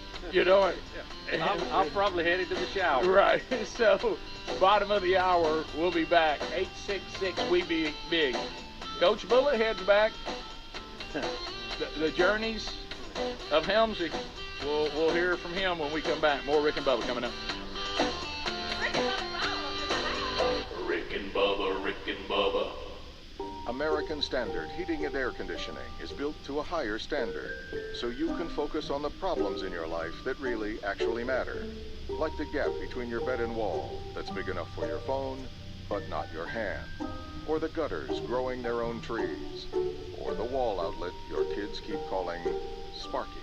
I'm probably headed to the shower. Right. So, bottom of the hour, we'll be back. 866 We Be Big. Coach Bullet heads back. The journeys of Helmsy. We'll hear from him when we come back. More Rick and Bubba coming up. Rick and Bubba, Rick and Bubba. American Standard Heating and Air Conditioning is built to a higher standard, so you can focus on the problems in your life that really actually matter. Like the gap between your bed and wall that's big enough for your phone, but not your hand. Or the gutters growing their own trees. Or the wall outlet your kids keep calling Sparky.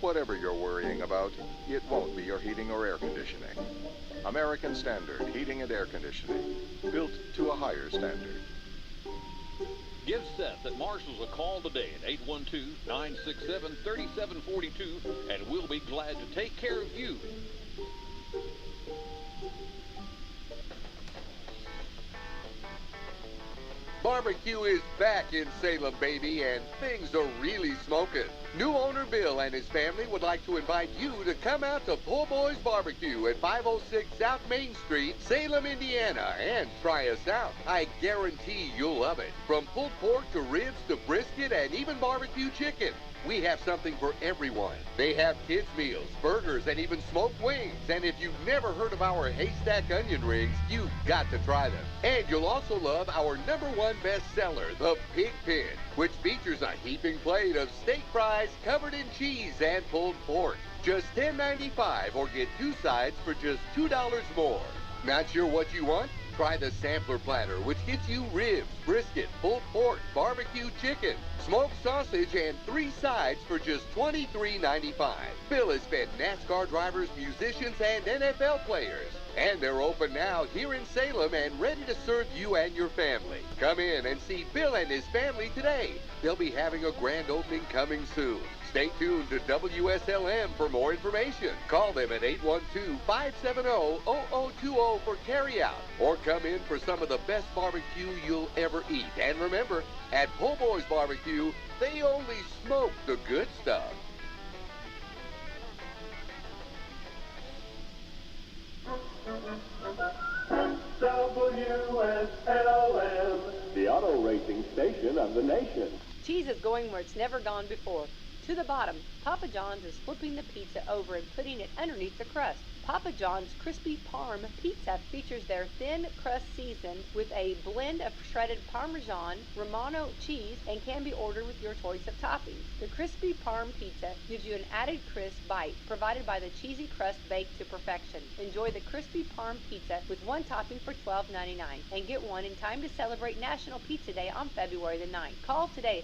Whatever you're worrying about, it won't be your heating or air conditioning. American Standard Heating and Air Conditioning, built to a higher standard. Give Seth at Marshall's a call today at 812-967-3742, and we'll be glad to take care of you. Barbecue is back in Salem, baby, and things are really smoking. New owner Bill and his family would like to invite you to come out to Po' Boy's Barbecue at 506 South Main Street, Salem, Indiana, and try us out. I guarantee you'll love it. From pulled pork to ribs to brisket and even barbecue chicken. We have something for everyone. They have kids' meals, burgers, and even smoked wings. And if you've never heard of our haystack onion rings, you've got to try them. And you'll also love our #1 bestseller, the Pig Pin, which features a heaping plate of steak fries covered in cheese and pulled pork. Just $10.95 or get 2 sides for just $2 more. Not sure what you want? Try the sampler platter, which gets you ribs, brisket, pulled pork, barbecue chicken, smoked sausage, and 3 sides for just $23.95. Bill has fed NASCAR drivers, musicians, and NFL players. And they're open now here in Salem and ready to serve you and your family. Come in and see Bill and his family today. They'll be having a grand opening coming soon. Stay tuned to WSLM for more information. Call them at 812-570-0020 for carryout. Or come in for some of the best barbecue you'll ever eat. And remember, at Po' Boy's Barbecue, they only smoke the good stuff. WSLM, the auto racing station of the nation. Cheese is going where it's never gone before. To the bottom, Papa John's is flipping the pizza over and putting it underneath the crust. Papa John's Crispy Parm Pizza features their thin crust seasoned with a blend of shredded Parmesan, Romano cheese, and can be ordered with your choice of toppings. The Crispy Parm Pizza gives you an added crisp bite provided by the cheesy crust baked to perfection. Enjoy the Crispy Parm Pizza with 1 topping for $12.99 and get one in time to celebrate National Pizza Day on February the 9th. Call today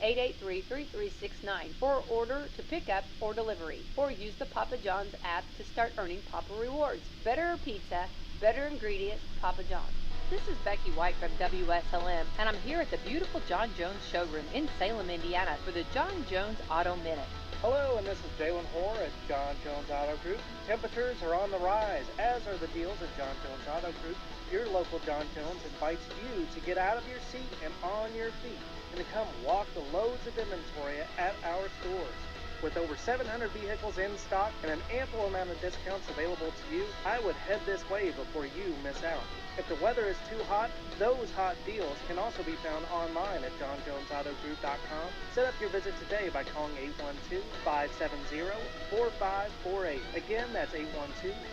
812-883-3369 for order to pick up or delivery. Or use the Papa John's app to start earning Papa Rewards. Better pizza, better ingredients, Papa John's. This is Becky White from Wslm, and I'm here at the beautiful John Jones showroom in Salem, Indiana for the John Jones Auto Minute. Hello, and this is Jalen Hoare at John Jones Auto Group. Temperatures are on the rise, as are the deals at John Jones Auto Group. Your local John Jones invites you to get out of your seat and on your feet and to come walk the loads of inventory at our stores. With over 700 vehicles in stock and an ample amount of discounts available to you, I would head this way before you miss out. If the weather is too hot, those hot deals can also be found online at johnjonesautogroup.com. Set up your visit today by calling 812-570-4548. Again, that's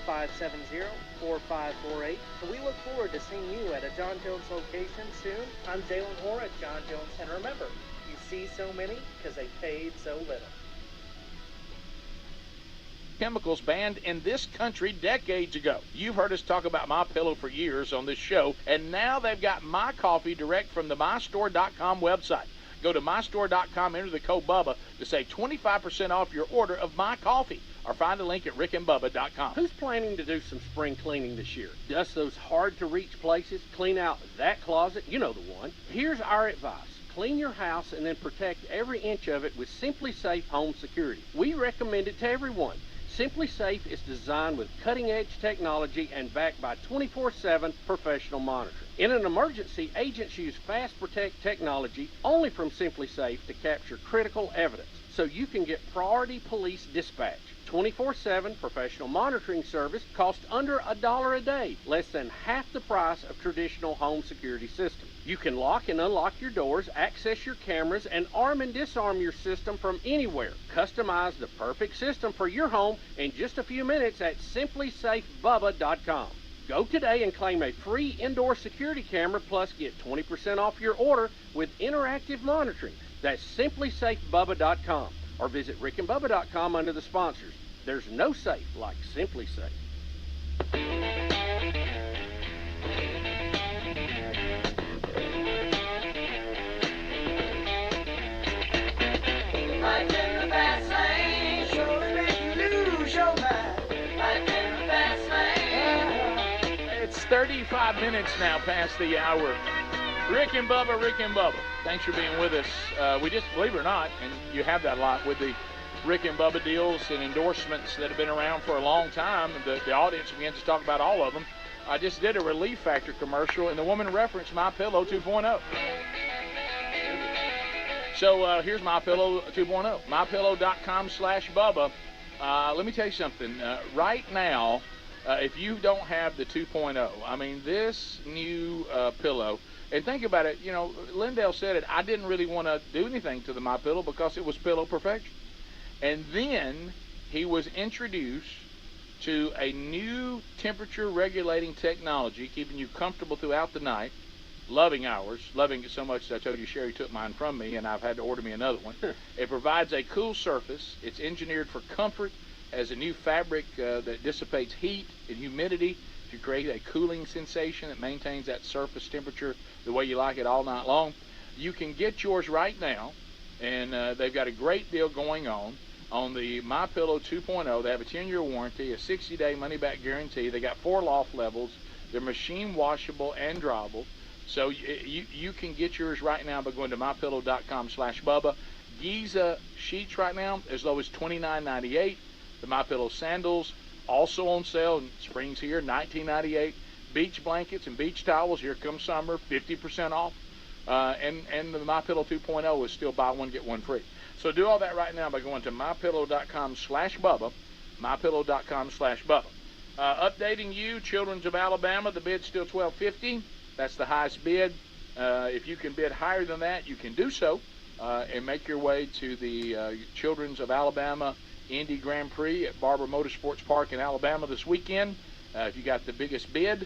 812-570-4548. And we look forward to seeing you at a John Jones location soon. I'm Jalen Hoare at John Jones. And remember, you see so many because they paid so little. Chemicals banned in this country decades ago. You've heard us talk about MyPillow for years on this show, and now they've got My Coffee direct from the mystore.com website. Go to mystore.com, enter the code BUBBA to save 25% off your order of My Coffee, or find a link at rickandbubba.com. Who's planning to do some spring cleaning this year? Dust those hard-to-reach places, clean out that closet, you know the one. Here's our advice. Clean your house and then protect every inch of it with Simply Safe Home Security. We recommend it to everyone. Simply Safe is designed with cutting-edge technology and backed by 24/7 professional monitoring. In an emergency, agents use Fast Protect technology only from Simply Safe to capture critical evidence, so you can get priority police dispatch. 24/7 professional monitoring service costs under $1 a day, less than half the price of traditional home security systems. You can lock and unlock your doors, access your cameras, and arm and disarm your system from anywhere. Customize the perfect system for your home in just a few minutes at simplysafebubba.com. Go today and claim a free indoor security camera, plus get 20% off your order with interactive monitoring. That's simplysafebubba.com, or visit rickandbubba.com under the sponsors. There's no safe like Simply Safe. Life in the fast lane, sure make you lose your mind. Life in the fast lane. It's 35 minutes now past the hour. Rick and Bubba, Rick and Bubba. Thanks for being with us. We just, believe it or not, and you have that a lot with the Rick and Bubba deals and endorsements that have been around for a long time. The audience begins to talk about all of them. I just did a Relief Factor commercial, and the woman referenced MyPillow 2.0. So here's MyPillow 2.0. MyPillow.com/Bubba. Let me tell you something. Right now, if you don't have the 2.0, I mean, this new pillow, and think about it, you know, Lindell said it, I didn't really want to do anything to the MyPillow because it was pillow perfection. And then he was introduced to a new temperature regulating technology, keeping you comfortable throughout the night. Loving ours, loving it so much that I told you Sherry took mine from me and I've had to order me another one. It provides a cool surface. It's engineered for comfort, has a new fabric that dissipates heat and humidity to create a cooling sensation that maintains that surface temperature the way you like it all night long. You can get yours right now, and they've got a great deal going on the MyPillow 2.0. They have a 10-year warranty, a 60-day money-back guarantee. They got 4 loft levels. They're machine washable and dryable. So you can get yours right now by going to MyPillow.com/Bubba. Giza sheets right now as low as $29.98. The MyPillow sandals also on sale, and spring's here, $19.98. Beach blankets and beach towels, here comes summer, 50% off. And the MyPillow 2.0 is still buy one, get one free. So do all that right now by going to MyPillow.com/Bubba. MyPillow.com/Bubba. Updating you, Children's of Alabama, the bid's still $12.50. That's the highest bid. If you can bid higher than that, you can do so and make your way to the Children's of Alabama Indy Grand Prix at Barber Motorsports Park in Alabama this weekend. If you got the biggest bid,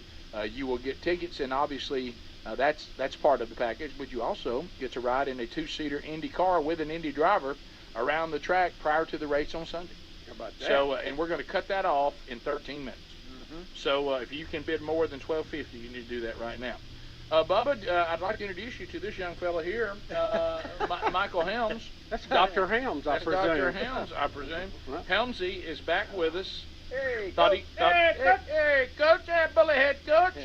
you will get tickets, and obviously that's part of the package, but you also get to ride in a 2-seater Indy car with an Indy driver around the track prior to the race on Sunday. How about that? So, and we're going to cut that off in 13 minutes. So if you can bid more than $12.50, you need to do that right now. Bubba, I'd like to introduce you to this young fella here, Michael Helms. That's Dr. Helms, I presume. Dr. Helms, I presume. Helmsy is back with us. Hey, Coach, bullyhead, Coach.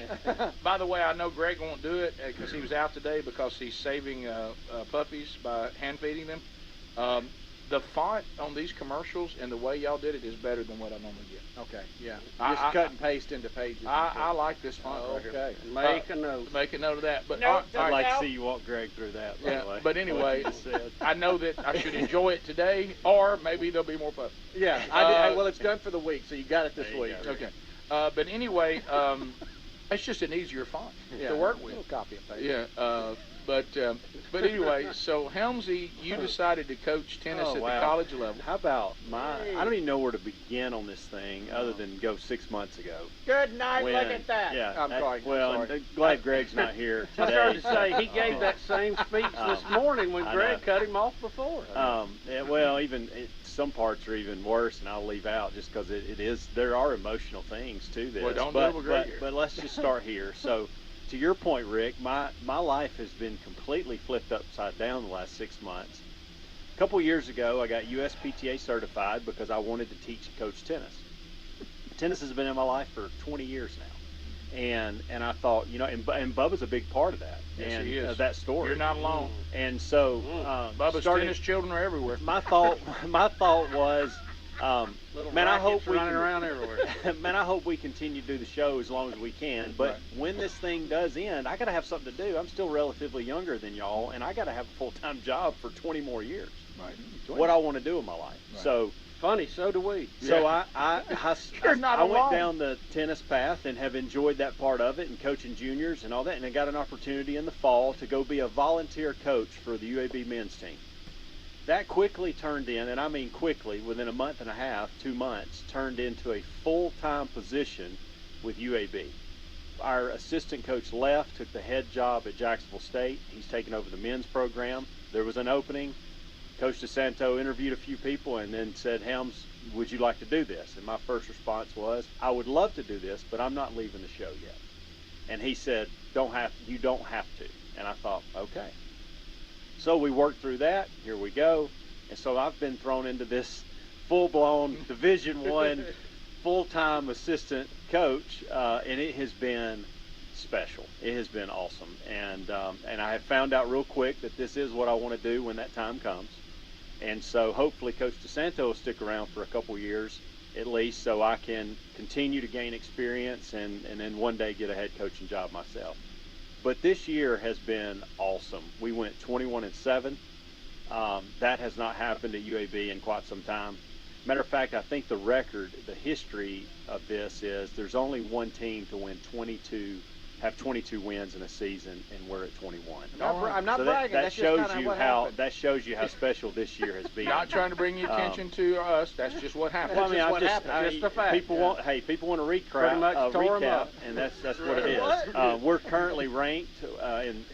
By the way, I know Greg won't do it because he was out today because he's saving puppies by hand feeding them. The font on these commercials and the way y'all did it is better than what I normally get. Okay, yeah. Just cut and paste into pages. I like this font right here. Okay. Make a note. Make a note of that. But I'd like to see you walk Greg through that, by the way. But anyway, I know that I should enjoy it today, or maybe there'll be more puppies. Yeah, well, it's done for the week, so you got it this week. Okay. But anyway, it's just an easier font to work with. Copy and paste. Yeah. But anyway, so Helmsy, you decided to coach tennis at the college level. How about I don't even know where to begin on this thing other than go 6 months ago. Good night, look at that. Yeah, I'm sorry. Well, I'm glad Greg's not here today. I started to say, he gave that same speech this morning when Greg cut him off before. Well, even some parts are even worse, and I'll leave out just because there are emotional things to this. Well, don't do it with Greg here. But let's just start here. So, to your point, Rick, my life has been completely flipped upside down the last 6 months. A couple years ago, I got USPTA certified because I wanted to teach and coach tennis. Tennis has been in my life for 20 years now, and I thought, and Bubba's a big part of that. Yes, and he is. That story. You're not alone. And so, Bubba's tennis children are everywhere. My thought was. Man, I hope we running around everywhere. Man, I hope we continue to do the show as long as we can. But when this thing does end, I got to have something to do. I'm still relatively younger than y'all, and I got to have a full-time job for 20 more years. Right. What I want to do in my life. Right. So funny, so do we. So I went down the tennis path and have enjoyed that part of it, and coaching juniors and all that. And I got an opportunity in the fall to go be a volunteer coach for the UAB men's team. That quickly turned in, and I mean quickly, within a month and a half, 2 months, turned into a full-time position with UAB. Our assistant coach left, took the head job at Jacksonville State. He's taken over the men's program. There was an opening. Coach DeSanto interviewed a few people and then said, Helms, would you like to do this? And my first response was, I would love to do this, but I'm not leaving the show yet. And he said, you don't have to. And I thought, okay. So we worked through that. Here we go. And so I've been thrown into this full-blown Division I full-time assistant coach, and it has been special. It has been awesome. And I have found out real quick that this is what I want to do when that time comes. And so hopefully Coach DeSanto will stick around for a couple years at least so I can continue to gain experience and then one day get a head coaching job myself. But this year has been awesome. We went 21-7. That has not happened at UAB in quite some time. Matter of fact, I think the history of this is there's only one team to have 22 wins in a season, and we're at 21. I'm not bragging. That That's shows just you what how happened. that shows you how special this year has been. Not trying to bring your attention to us. That's just what happened. Well, I mean, just a fact. People want a recap, and that's what it is. We're currently ranked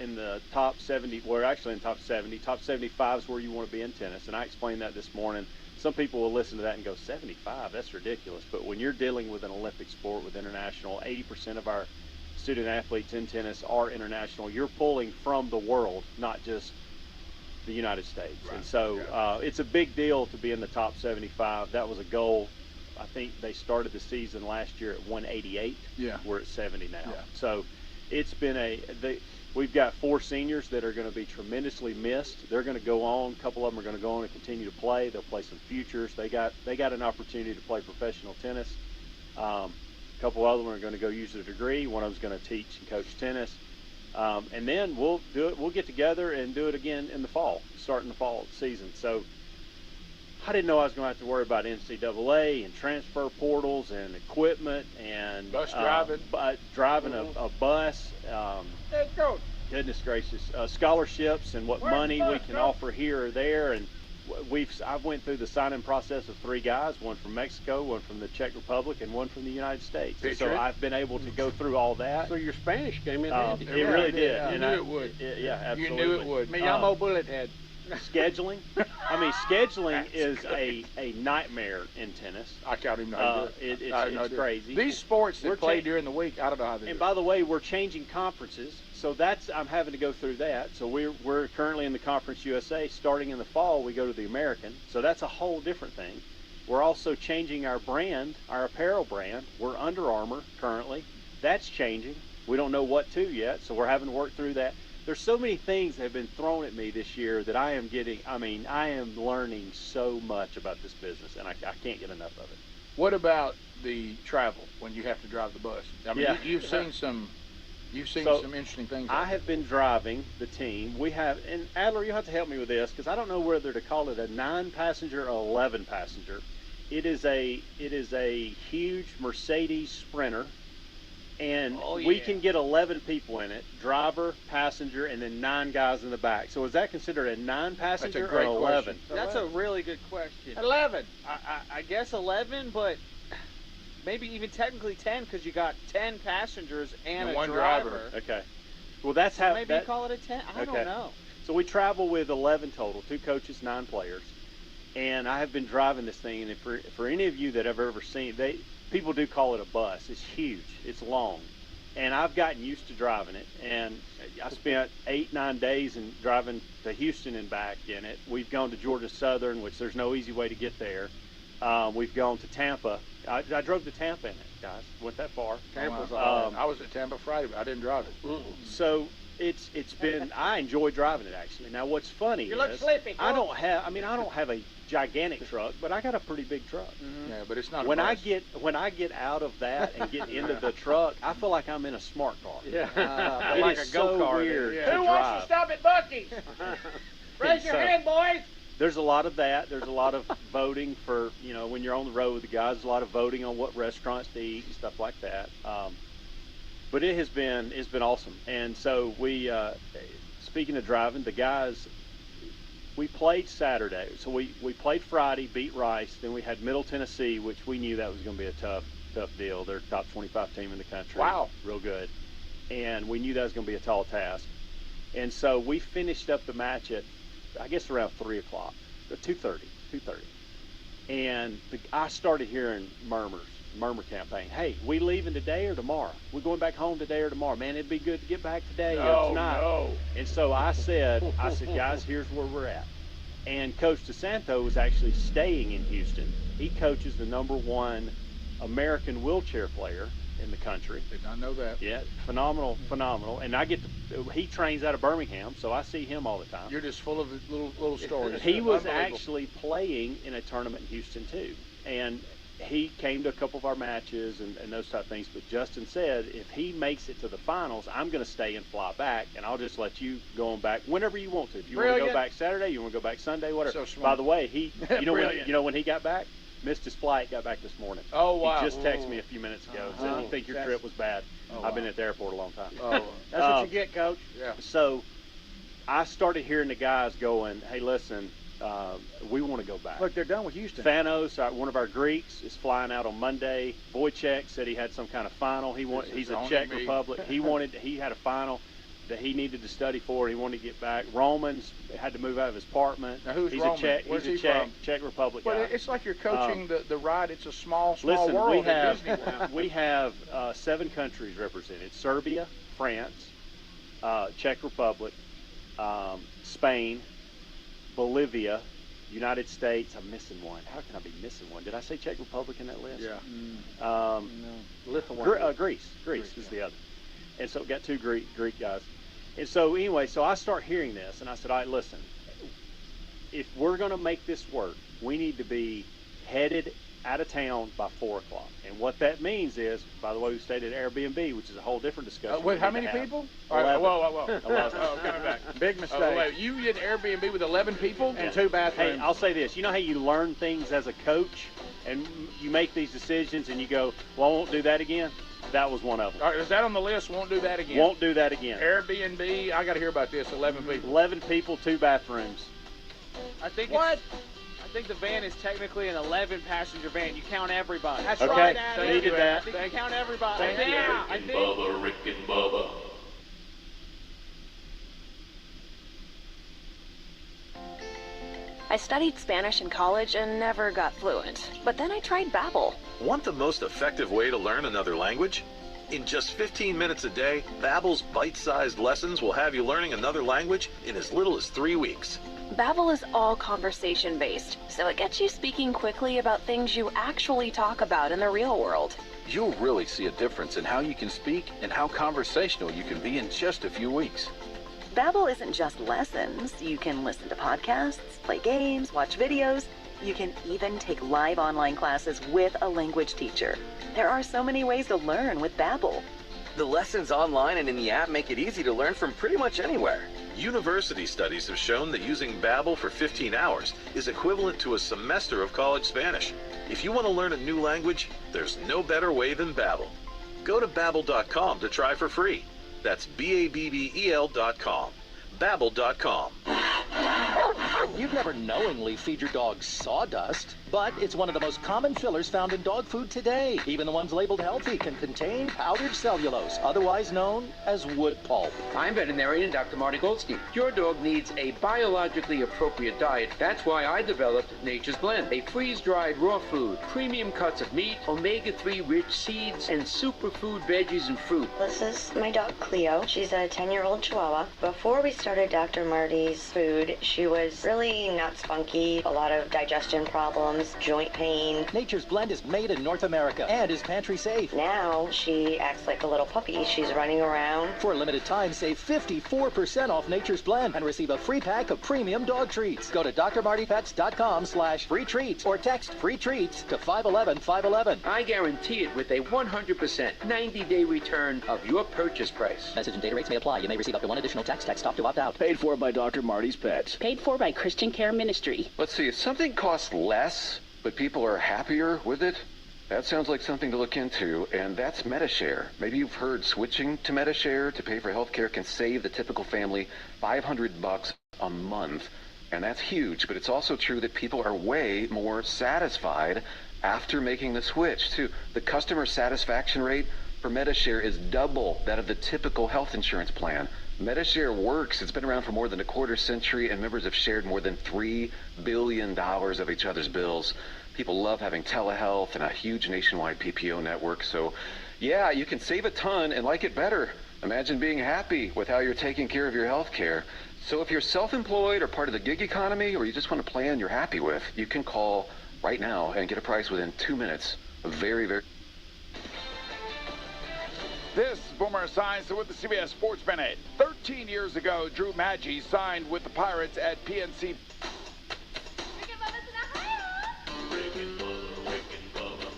in the top 70. We're actually in top 70. Top 75 is where you want to be in tennis, and I explained that this morning. Some people will listen to that and go, 75? That's ridiculous. But when you're dealing with an Olympic sport with international, 80% of our student athletes in tennis are international. You're pulling from the world, not just the United States. Right. And so it's a big deal to be in the top 75. That was a goal. I think they started the season last year at 188. Yeah. We're at 70 now. Yeah. So it's been we've got 4 seniors that are going to be tremendously missed. They're going to go on. A couple of them are going to go on and continue to play. They'll play some futures. They got an opportunity to play professional tennis. A couple of them are going to go use their degree. One of them's going to teach and coach tennis. And then we'll do it. We'll get together and do it again in the fall, starting the fall season. So I didn't know I was going to have to worry about NCAA and transfer portals and equipment and bus driving, driving a bus. Hey, Coach. Goodness gracious, scholarships and what money we can offer here or there. And I went through the signing process of 3 guys, one from Mexico, one from the Czech Republic, and one from the United States. So I've been able to go through all that. So your Spanish came in handy. It really did. I knew it would. Yeah, absolutely. You knew it would. Me llamo Bullethead. scheduling. I mean, scheduling is a nightmare in tennis. I can't even know how to do it. It's crazy. These sports that play during the week, I don't know how they do it. And by the way, we're changing conferences, so I'm having to go through that. So we're currently in the Conference USA. Starting in the fall, we go to the American. So that's a whole different thing. We're also changing our brand, our apparel brand. We're Under Armour currently. That's changing. We don't know what to yet, so we're having to work through that. There's so many things that have been thrown at me this year that I am learning so much about this business, and I can't get enough of it. What about the travel when you have to drive the bus? I mean, Yeah. you've seen some interesting things. I have been driving the team. We have, and Adler, you have to help me with this because I don't know whether to call it a 9-passenger or 11-passenger. It is a huge Mercedes Sprinter. And we can get 11 people in it, driver, passenger, and then 9 guys in the back. So is that considered a 9-passenger or 11? That's a really good question. 11. I guess 11, but maybe even technically 10 because you got 10 passengers and one driver. Okay. Well, that's how. Maybe call it a 10. I don't know. So we travel with 11 total, 2 coaches, 9 players. And I have been driving this thing, and for any of you that have ever seen, people do call it a bus. It's huge. It's long. And I've gotten used to driving it. And I spent 8-9 days in driving to Houston and back in it. We've gone to Georgia Southern, which there's no easy way to get there. We've gone to Tampa. I drove to Tampa in it, guys. Went that far. Tampa's I was at Tampa Friday, but I didn't drive it. So it's been, I enjoy driving it actually. Now what's funny You look is sleepy, I don't have a gigantic truck, but I got a pretty big truck. Yeah, but it's not. When I get out of that and get into the truck, I feel like I'm in a smart car. Yeah, it like is a go-kart. so weird to Who drive. wants to stop at Buc-ee's? Raise your hand, boys. There's a lot of that. There's a lot of voting for, when you're on the road with the guys, a lot of voting on what restaurants to eat and stuff like that. But it's been awesome. And so we, speaking of driving, the guys, we played Saturday. So we played Friday, beat Rice. Then we had Middle Tennessee, which we knew that was going to be a tough deal. They're top 25 team in the country. Wow. Real good. And we knew that was going to be a tall task. And so we finished up the match at, I guess, around 3 o'clock, 2:30. And I started hearing murmur campaign. Hey, we leaving today or tomorrow? We going back home today or tomorrow? Man, it'd be good to get back today or tonight. No. And so I said, guys, here's where we're at. And Coach DeSanto was actually staying in Houston. He coaches the #1 American wheelchair player in the country. Did not know that. Yeah, phenomenal. And he trains out of Birmingham, so I see him all the time. You're just full of little stories. He was actually playing in a tournament in Houston too. And he came to a couple of our matches and those type of things, but Justin said if he makes it to the finals, I'm going to stay and fly back, and I'll just let you go on back whenever you want to. If you want to go back Saturday, you want to go back Sunday, whatever. So smart. By the way, when he got back, missed his flight, got back this morning. Oh, wow. He just texted me a few minutes ago. Said, you think your trip was bad? I've been at the airport a long time. That's what you get, Coach. Yeah. So I started hearing the guys going, hey, listen, we want to go back. Look, they're done with Houston. Fanos, one of our Greeks, is flying out on Monday. Wojciech said he had some kind of final. He's a Czech Republic. He had a final that he needed to study for. He wanted to get back. Roman's had to move out of his apartment. Now, who's he's Roman? a Czech. Where's He's he a from? Czech Republic guy. But it's like you're coaching the ride. It's a small Listen, world at Disney World. we have 7 countries represented: Serbia, France, Czech Republic, Spain, Bolivia, United States. I'm missing one. How can I be missing one? Did I say Czech Republic in that list? Yeah. No. Lithuania. Greece is the other. And so we got 2 Greek guys. And so anyway, so I start hearing this, and I said, all right, listen, if we're going to make this work, we need to be headed out of town by 4 o'clock. And what that means is, by the way, we stayed at Airbnb, which is a whole different discussion. Wait, how many people? 11. Whoa. 11. Oh, coming back. Big mistake. Wait, you did Airbnb with 11 people? And 2 bathrooms. Hey, I'll say this. You know how you learn things as a coach, and you make these decisions, and you go, well, I won't do that again? That was one of them. All right, is that on the list? Won't do that again. Won't do that again. Airbnb, I got to hear about this. 11 people. 11 people, 2 bathrooms. I think the van is technically an 11-passenger van. You count everybody. That's Okay. right, Adam. Needed that. I think you count everybody. Thank you. I think Bubba, Rick and Bubba. I studied Spanish in college and never got fluent. But then I tried Babbel. Want the most effective way to learn another language? In just 15 minutes a day, Babbel's bite-sized lessons will have you learning another language in as little as 3 weeks. Babbel is all conversation-based, so it gets you speaking quickly about things you actually talk about in the real world. You'll really see a difference in how you can speak and how conversational you can be in just a few weeks. Babbel isn't just lessons. You can listen to podcasts, play games, watch videos. You can even take live online classes with a language teacher. There are so many ways to learn with Babbel. The lessons online and in the app make it easy to learn from pretty much anywhere. University studies have shown that using Babbel for 15 hours is equivalent to a semester of college Spanish. If you want to learn a new language, there's no better way than Babbel. Go to Babbel.com to try for free. That's Babbel.com. Babbel.com. You'd never knowingly feed your dog sawdust, but it's one of the most common fillers found in dog food today. Even the ones labeled healthy can contain powdered cellulose, otherwise known as wood pulp. I'm veterinarian Dr. Marty Goldstein. Your dog needs a biologically appropriate diet. That's why I developed Nature's Blend, a freeze-dried raw food, premium cuts of meat, omega-3 rich seeds, and superfood veggies and fruit. This is my dog Cleo. She's a 10-year-old Chihuahua. Before we started Dr. Marty's food, she was really not spunky, a lot of digestion problems, joint pain. Nature's Blend is made in North America and is pantry safe. Now she acts like a little puppy. She's running around. For a limited time, save 54% off Nature's Blend and receive a free pack of premium dog treats. Go to drmartypets.com/free treats or text free treats to 511-511. I guarantee it with a 100% 90-day return of your purchase price. Message and data rates may apply. You may receive up to one additional text. Text stop to opt out. Paid for by Dr. Marty's Pets. Paid for by Christian Care Ministry. Let's see, if something costs less, but people are happier with it, that sounds like something to look into, and that's MediShare. Maybe you've heard switching to MediShare to pay for healthcare can save the typical family $500 a month, and that's huge, but it's also true that people are way more satisfied after making the switch, too. The customer satisfaction rate for MediShare is double that of the typical health insurance plan. MediShare works. It's been around for more than a quarter century, and members have shared more than $3 billion of each other's bills. People love having telehealth and a huge nationwide PPO network. So, yeah, you can save a ton and like it better. Imagine being happy with how you're taking care of your health care. So if you're self-employed or part of the gig economy, or you just want a plan you're happy with, you can call right now and get a price within 2 minutes. Very, very... This is Boomer Esiason with the CBS Sports Minute. 13 years ago, Drew Maggi signed with the Pirates at PNC.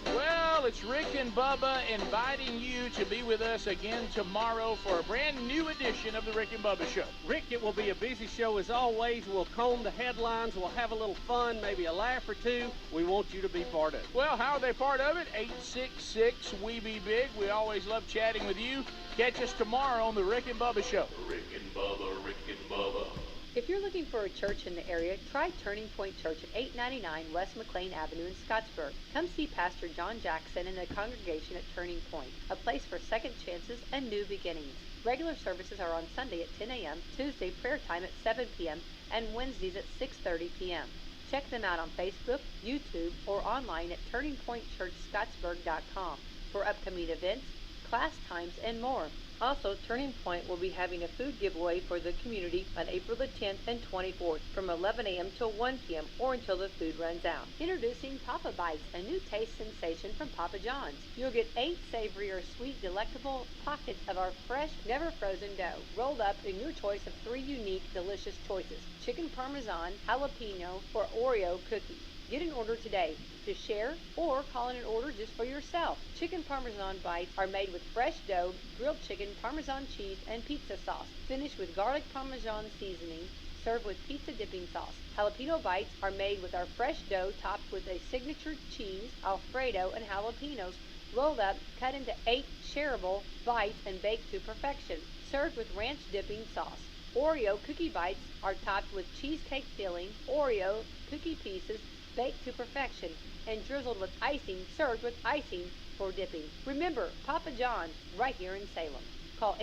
Well, it's Rick and Bubba inviting you to be with us again tomorrow for a brand new edition of the Rick and Bubba Show. Rick, it will be a busy show as always. We'll comb the headlines. We'll have a little fun, maybe a laugh or two. We want you to be part of it. Well, how are they part of it? 866-WE-BE-BIG. We always love chatting with you. Catch us tomorrow on the Rick and Bubba Show. Rick and Bubba, Rick and Bubba. If you're looking for a church in the area, try Turning Point Church at 899 West McLean Avenue in Scottsburg. Come see Pastor John Jackson and the congregation at Turning Point, a place for second chances and new beginnings. Regular services are on Sunday at 10 a.m., Tuesday prayer time at 7 p.m., and Wednesdays at 6:30 p.m. Check them out on Facebook, YouTube, or online at turningpointchurchscottsburg.com for upcoming events, class times, and more. Also, Turning Point will be having a food giveaway for the community on April the 10th and 24th from 11 a.m. till 1 p.m. or until the food runs out. Introducing Papa Bites, a new taste sensation from Papa John's. You'll get 8 savory or sweet delectable pockets of our fresh, never frozen dough, rolled up in your choice of 3 unique, delicious choices: chicken parmesan, jalapeno, or Oreo cookies. Get an order today to share or call in an order just for yourself. Chicken Parmesan Bites are made with fresh dough, grilled chicken, Parmesan cheese, and pizza sauce. Finished with garlic Parmesan seasoning. Served with pizza dipping sauce. Jalapeno Bites are made with our fresh dough topped with a signature cheese, Alfredo, and jalapenos, rolled up, cut into 8 shareable bites, and baked to perfection. Served with ranch dipping sauce. Oreo Cookie Bites are topped with cheesecake filling, Oreo cookie pieces, baked to perfection, and drizzled with icing, served with icing for dipping. Remember, Papa John's, right here in Salem. Call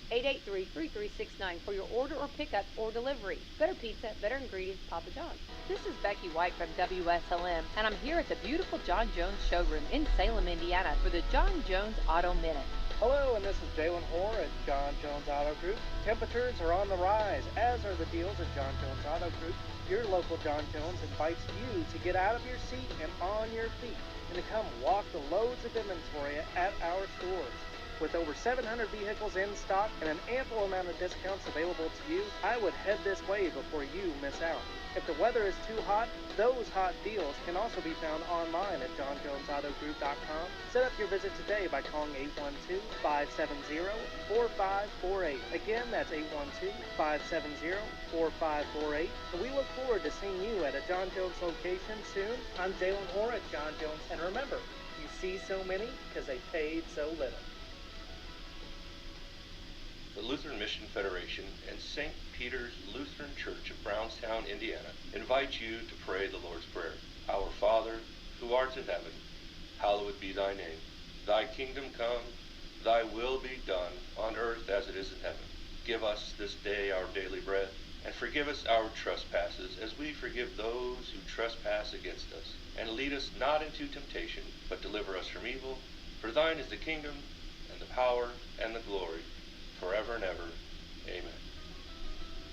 812-883-3369 for your order or pickup or delivery. Better pizza, better ingredients, Papa John's. This is Becky White from WSLM, and I'm here at the beautiful John Jones showroom in Salem, Indiana for the John Jones Auto Minute. Hello, and this is Jalen Hoare at John Jones Auto Group. Temperatures are on the rise, as are the deals at John Jones Auto Group. Your local John Jones invites you to get out of your seat and on your feet and to come walk the loads of inventory at our stores. With over 700 vehicles in stock and an ample amount of discounts available to you, I would head this way before you miss out. If the weather is too hot, those hot deals can also be found online at johnjonesautogroup.com. Set up your visit today by calling 812-570-4548. Again, that's 812-570-4548. And we look forward to seeing you at a John Jones location soon. I'm Jalen Hoare at John Jones, and remember, you see so many because they paid so little. The Lutheran Mission Federation and St. Peter's Lutheran Church of Brownstown, Indiana, invite you to pray the Lord's Prayer. Our Father, who art in heaven, hallowed be thy name. Thy kingdom come, thy will be done, on earth as it is in heaven. Give us this day our daily bread, and forgive us our trespasses, as we forgive those who trespass against us. And lead us not into temptation, but deliver us from evil. For thine is the kingdom, and the power, and the glory, forever and ever. Amen.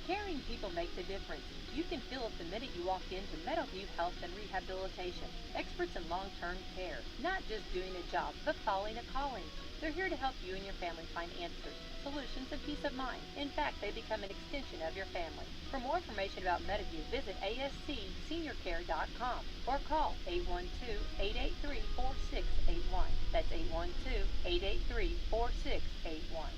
Caring people make the difference. You can feel it the minute you walk into Meadowview Health and Rehabilitation. Experts in long-term care. Not just doing a job, but following a calling. They're here to help you and your family find answers, solutions, and peace of mind. In fact, they become an extension of your family. For more information about Meadowview, visit ascseniorcare.com or call 812-883-4681. That's 812-883-4681.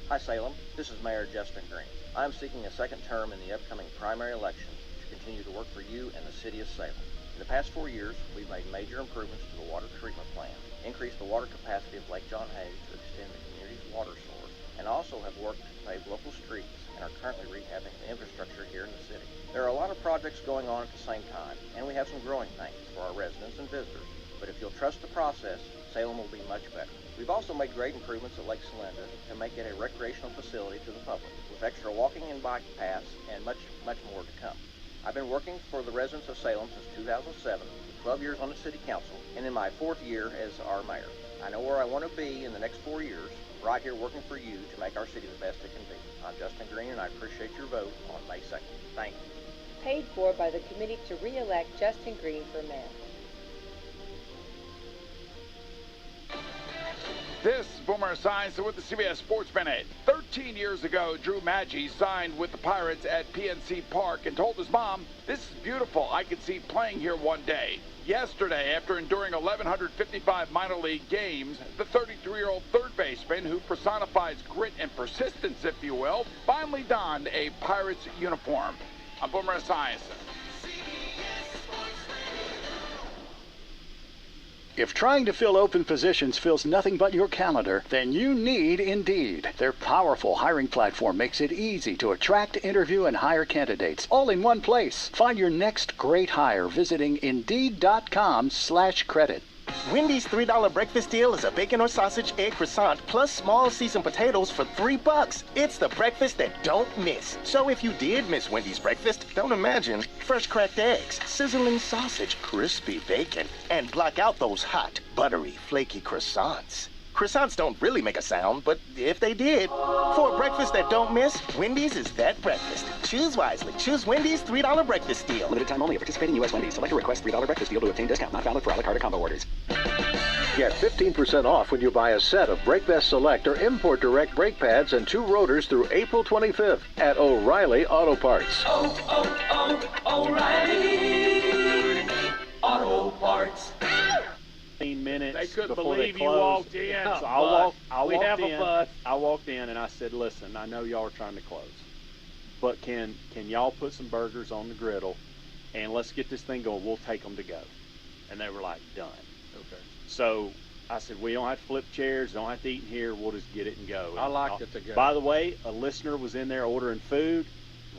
Hi Salem, this is Mayor Justin Green. I'm seeking a second term in the upcoming primary election to continue to work for you and the city of Salem. In the past 4 years, we've made major improvements to the water treatment plant, increased the water capacity of Lake John Hay to extend the community's water source, and also have worked to pave local streets and are currently rehabbing the infrastructure here in the city. There are a lot of projects going on at the same time, and we have some growing pains for our residents and visitors. But if you'll trust the process, Salem will be much better. We've also made great improvements at Lake Celinda to make it a recreational facility to the public, with extra walking and bike paths and much more to come. I've been working for the residents of Salem since 2007, with 12 years on the city council, and in my 4th year as our mayor. I know where I want to be in the next 4 years, right here working for you to make our city the best it can be. I'm Justin Green, and I appreciate your vote on May 2nd. Thank you. Paid for by the committee to re-elect Justin Green for mayor. This is Boomer Esiason with the CBS Sports Minute. 13 years ago, Drew Maggi signed with the Pirates at PNC Park and told his mom, "This is beautiful. I could see playing here one day." Yesterday, after enduring 1,155 minor league games, the 33-year-old third baseman, who personifies grit and persistence, if you will, finally donned a Pirates uniform. I'm Boomer Esiason. If trying to fill open positions fills nothing but your calendar, then you need Indeed. Their powerful hiring platform makes it easy to attract, interview, and hire candidates, all in one place. Find your next great hire visiting Indeed.com/credit. Wendy's $3 breakfast deal is a bacon or sausage egg croissant plus small seasoned potatoes for $3. It's the breakfast that don't miss. So if you did miss Wendy's breakfast, don't imagine. Fresh cracked eggs, sizzling sausage, crispy bacon, and block out those hot, buttery, flaky croissants. Croissants don't really make a sound, but if they did, for a breakfast that don't miss, Wendy's is that breakfast. Choose wisely. Choose Wendy's $3 breakfast deal. Limited time only at participating U.S. Wendy's. Select a request $3 breakfast deal to obtain discount. Not valid for a la carte or combo orders. Get 15% off when you buy a set of BrakeBest Select or Import Direct brake pads and 2 rotors through April 25th at O'Reilly Auto Parts. O'Reilly Auto Parts. 15 minutes They couldn't before believe they you closed. walked in. So I We have a bus. walked in and I said, "Listen, I know y'all are trying to close, but can y'all put some burgers on the griddle and let's get this thing going? We'll take them to go." And they were like, "Done." Okay. So I said, "We don't have to flip chairs, don't have to eat in here. We'll just get it and go." I liked it to go. By the way, a listener was in there ordering food.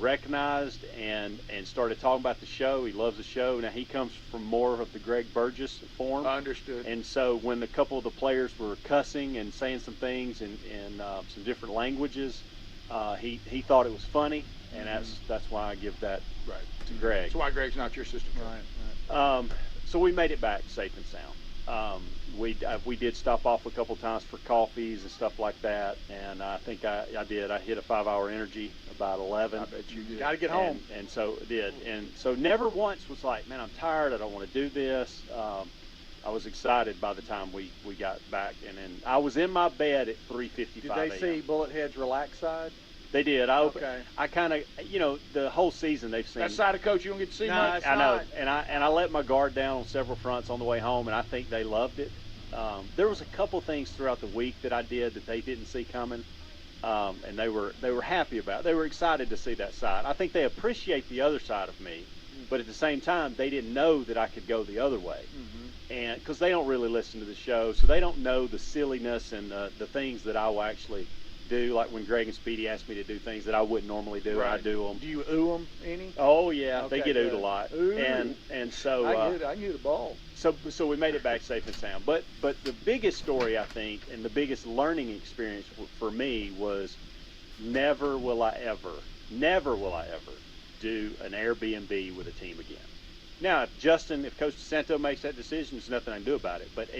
recognized and started talking about the show. He loves the show. Now he comes from more of the Greg Burgess form. Understood. And so when a couple of the players were cussing and saying some things in some different languages, he thought it was funny, and that's why I give that to Greg. That's why Greg's not your assistant coach. So we made it back safe and sound. We did stop off a couple times for coffees and stuff like that, and I think I did. I hit a 5-hour energy about 11. I bet you did. Got to get home. And so did. And so never once was like, man, I'm tired. I don't want to do this. I was excited by the time we got back, and then I was in my bed at 3:55 Did they see Bullet Head's relaxed side? They did. Okay. I kind of, the whole season they've seen. That side of coach you don't get to see much. I know, and I let my guard down on several fronts on the way home, and I think they loved it. There was a couple things throughout the week that I did that they didn't see coming, and they were happy about it. They were excited to see that side. I think they appreciate the other side of me, but at the same time, they didn't know that I could go the other way, and because they don't really listen to the show, so they don't know the silliness and the things that I will actually do, like when Greg and Speedy asked me to do things that I wouldn't normally do, and I do them. Do you ooh them any? Oh yeah, Okay, they get oohed good. a lot, Ooh. and so I can hear the ball. So we made it back safe and sound. But the biggest story, I think, and the biggest learning experience for me was never will I ever do an Airbnb with a team again. Now, if Coach DeSanto makes that decision, there's nothing I can do about it. But